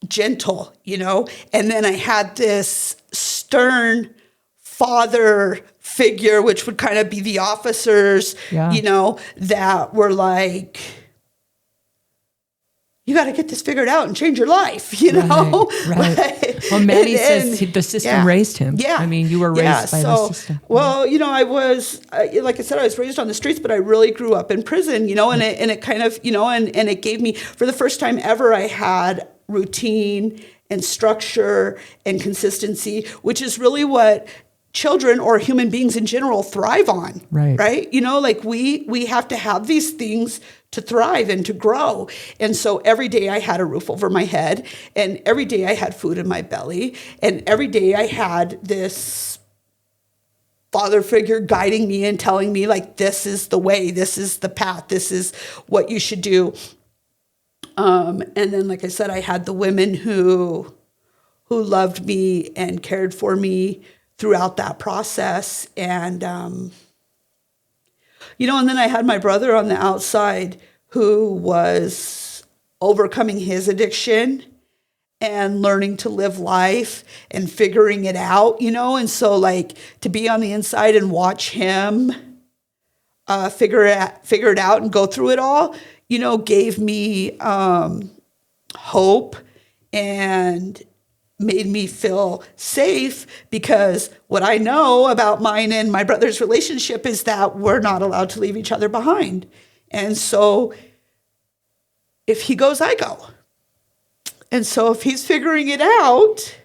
gentle, and then I had this stern father figure, which would kind of be the officers, that were like, you got to get this figured out and change your life, Right. Right. Well, Manny says the system raised him. Yeah. I mean, you were raised by the system. Well, I was, like I said, I was raised on the streets, but I really grew up in prison, and it kind of, and it gave me, for the first time ever, I had routine and structure and consistency, which is really what children or human beings in general thrive on. Right. Right. Like we have to have these things to thrive and to grow. And so every day I had a roof over my head, and every day I had food in my belly, and every day I had this father figure guiding me and telling me, like, this is the way, this is the path, this is what you should do. And then, like I said, I had the women who loved me and cared for me throughout that process. And, and then I had my brother on the outside who was overcoming his addiction and learning to live life and figuring it out, and so, like, to be on the inside and watch him figure it out and go through it all, gave me hope and made me feel safe, because what I know about mine and my brother's relationship is that we're not allowed to leave each other behind. And so if he goes, I go. And so if he's figuring it out,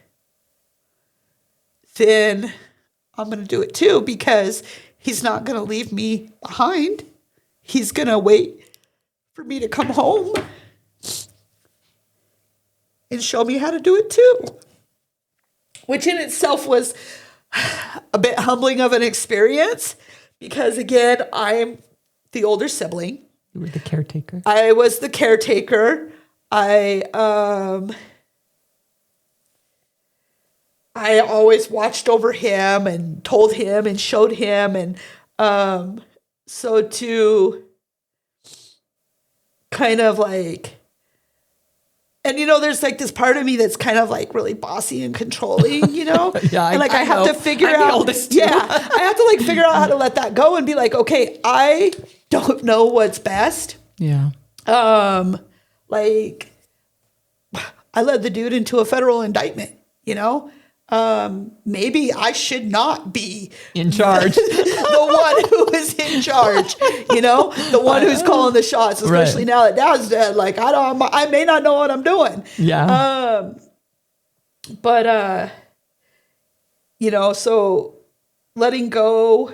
then I'm going to do it too, because he's not going to leave me behind. He's going to wait for me to come home and show me how to do it too, which in itself was a bit humbling of an experience, because, again, I'm the older sibling. You were the caretaker. I was the caretaker. I always watched over him and told him and showed him. And so to kind of like, and there's like this part of me that's kind of like really bossy and controlling, Yeah, and like I have to figure out. The oldest too. Yeah, I have to like figure out how to let that go and be like, okay, I don't know what's best. Yeah. Like, I led the dude into a federal indictment, maybe I should not be in charge. The one who is in charge, the one who's calling the shots, especially now that Dad's dead. Like, I may not know what I'm doing. Yeah. But so letting go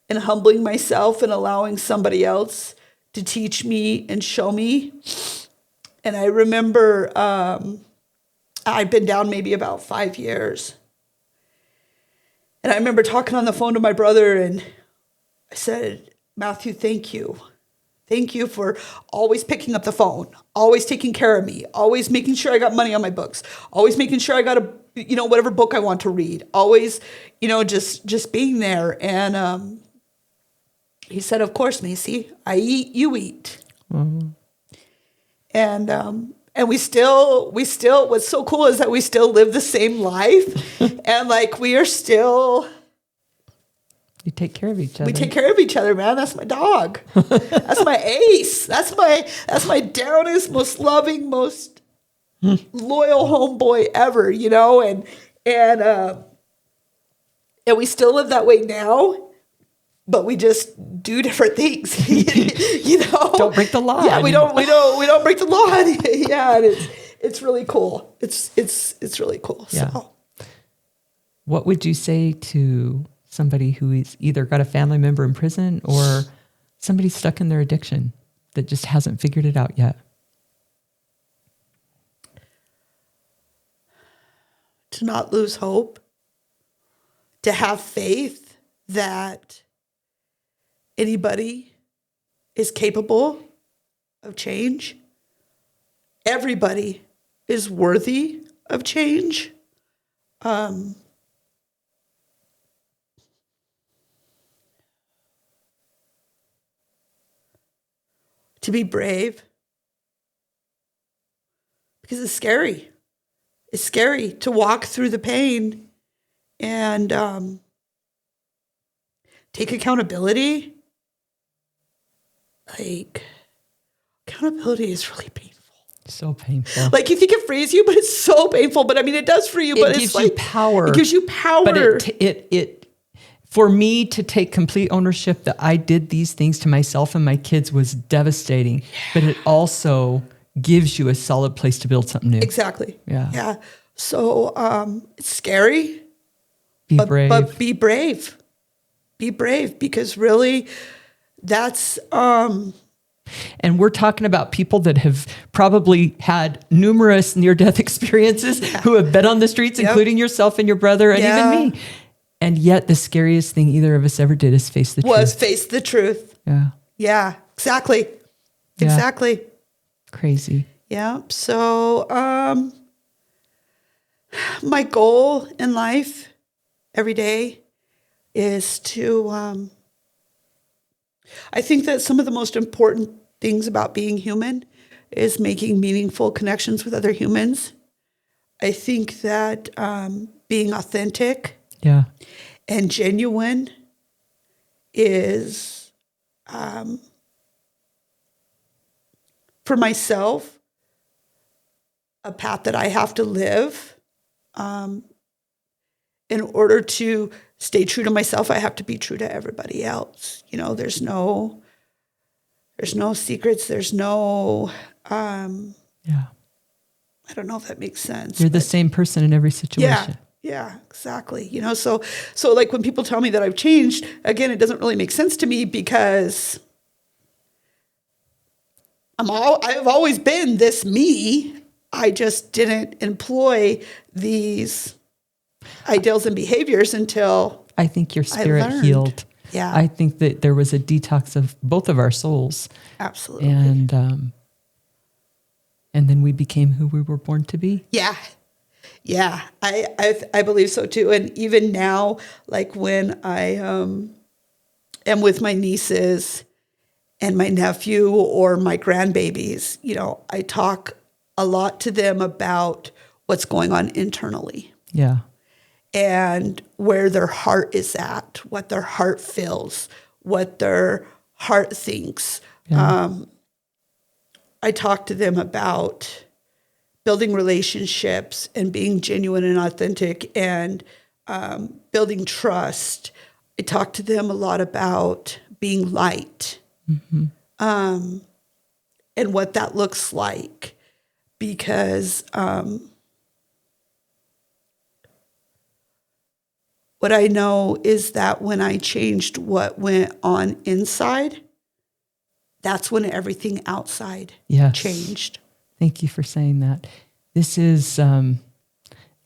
and humbling myself and allowing somebody else to teach me and show me. And I remember I'd been down maybe about 5 years. And I remember talking on the phone to my brother, and I said, Matthew, thank you. Thank you for always picking up the phone, always taking care of me, always making sure I got money on my books, always making sure I got whatever book I want to read, always, just being there. And he said, of course, Maisie, I eat, you eat. Mm-hmm. And we still, what's so cool is that we still live the same life. And like, we are still. You take care of each other. We take care of each other, man. That's my dog. That's my ace. That's my downest, most loving, most loyal homeboy ever, and we still live that way now. But we just do different things, Don't break the law. Yeah, we don't break the law. Yeah, and it's really cool. It's really cool. Yeah. So, what would you say to somebody who is either got a family member in prison or somebody stuck in their addiction that just hasn't figured it out yet? To not lose hope, to have faith that anybody is capable of change. Everybody is worthy of change. to be brave, because it's scary. It's scary to walk through the pain and take accountability. Like, accountability is really painful. So painful. Like, you think it frees you, but it's so painful. But I mean, it does free you, but it's like, it gives you power. It gives you power. But it for me to take complete ownership that I did these things to myself and my kids was devastating. Yeah. But it also gives you a solid place to build something new. Exactly. Yeah. Yeah. So it's scary. Be brave. But be brave. Be brave, because really that's and we're talking about people that have probably had numerous near-death experiences, who have been on the streets, including yourself and your brother and even me. And yet the scariest thing either of us ever did is face the truth. Face the truth. Yeah. Yeah, exactly. Yeah. Exactly. Crazy. Yeah. So my goal in life every day is to I think that some of the most important things about being human is making meaningful connections with other humans. I think that being authentic and genuine is, for myself, a path that I have to live. In order to stay true to myself, I have to be true to everybody else. You know, there's no secrets. There's no, I don't know if that makes sense. You're the same person in every situation. Yeah, exactly. You know, so like when people tell me that I've changed, again, it doesn't really make sense to me, because I've always been this me. I just didn't employ these ideals and behaviors until I think your spirit healed. Yeah. I think that there was a detox of both of our souls. Absolutely. And then we became who we were born to be. Yeah. Yeah. I believe so too. And even now, like when I am with my nieces and my nephew or my grandbabies, you know, I talk a lot to them about what's going on internally. Yeah. And where their heart is at, what their heart feels, what their heart thinks. Yeah. I talk to them about building relationships and being genuine and authentic and building trust. I talk to them a lot about being light, and what that looks like, because what I know is that when I changed what went on inside, that's when everything outside changed. Thank you for saying that. This is,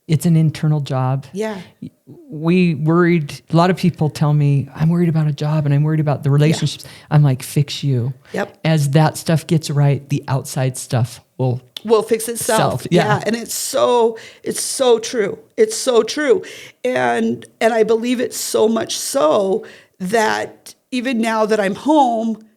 it's an internal job. Yeah. We worried, a lot of people tell me, I'm worried about a job and I'm worried about the relationships. Yeah. I'm like, fix you. Yep. As that stuff gets right, the outside stuff will fix itself. Yeah. And it's so true. It's so true. And I believe it so much so that even now that I'm home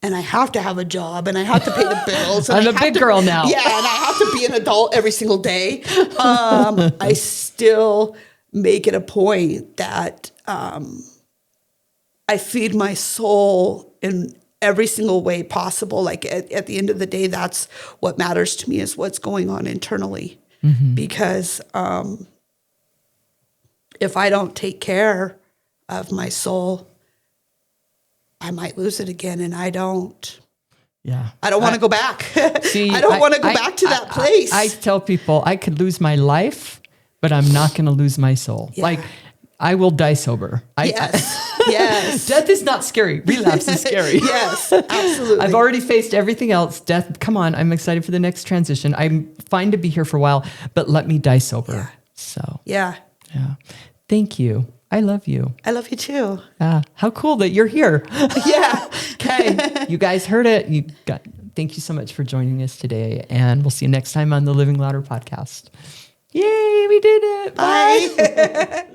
and I have to have a job and I have to pay the bills. And I'm a big girl now. Yeah. And I have to be an adult every single day. I still make it a point that I feed my soul in every single way possible. Like at the end of the day, that's what matters to me, is what's going on internally. Because if I don't take care of my soul, I might lose it again. And I don't want to go back. See, I don't want to go back to that place. I tell people I could lose my life, but I'm not going to lose my soul. Yeah. Like, I will die sober. Yes. Death is not scary. Relapse is scary. Yes, absolutely. I've already faced everything else. Death, come on. I'm excited for the next transition. I'm fine to be here for a while, but let me die sober. Yeah. So. Yeah. Thank you. I love you. I love you too. How cool that you're here. Yeah. Okay. You guys heard it. Thank you so much for joining us today. And we'll see you next time on the Living Louder podcast. Yay, we did it. Bye.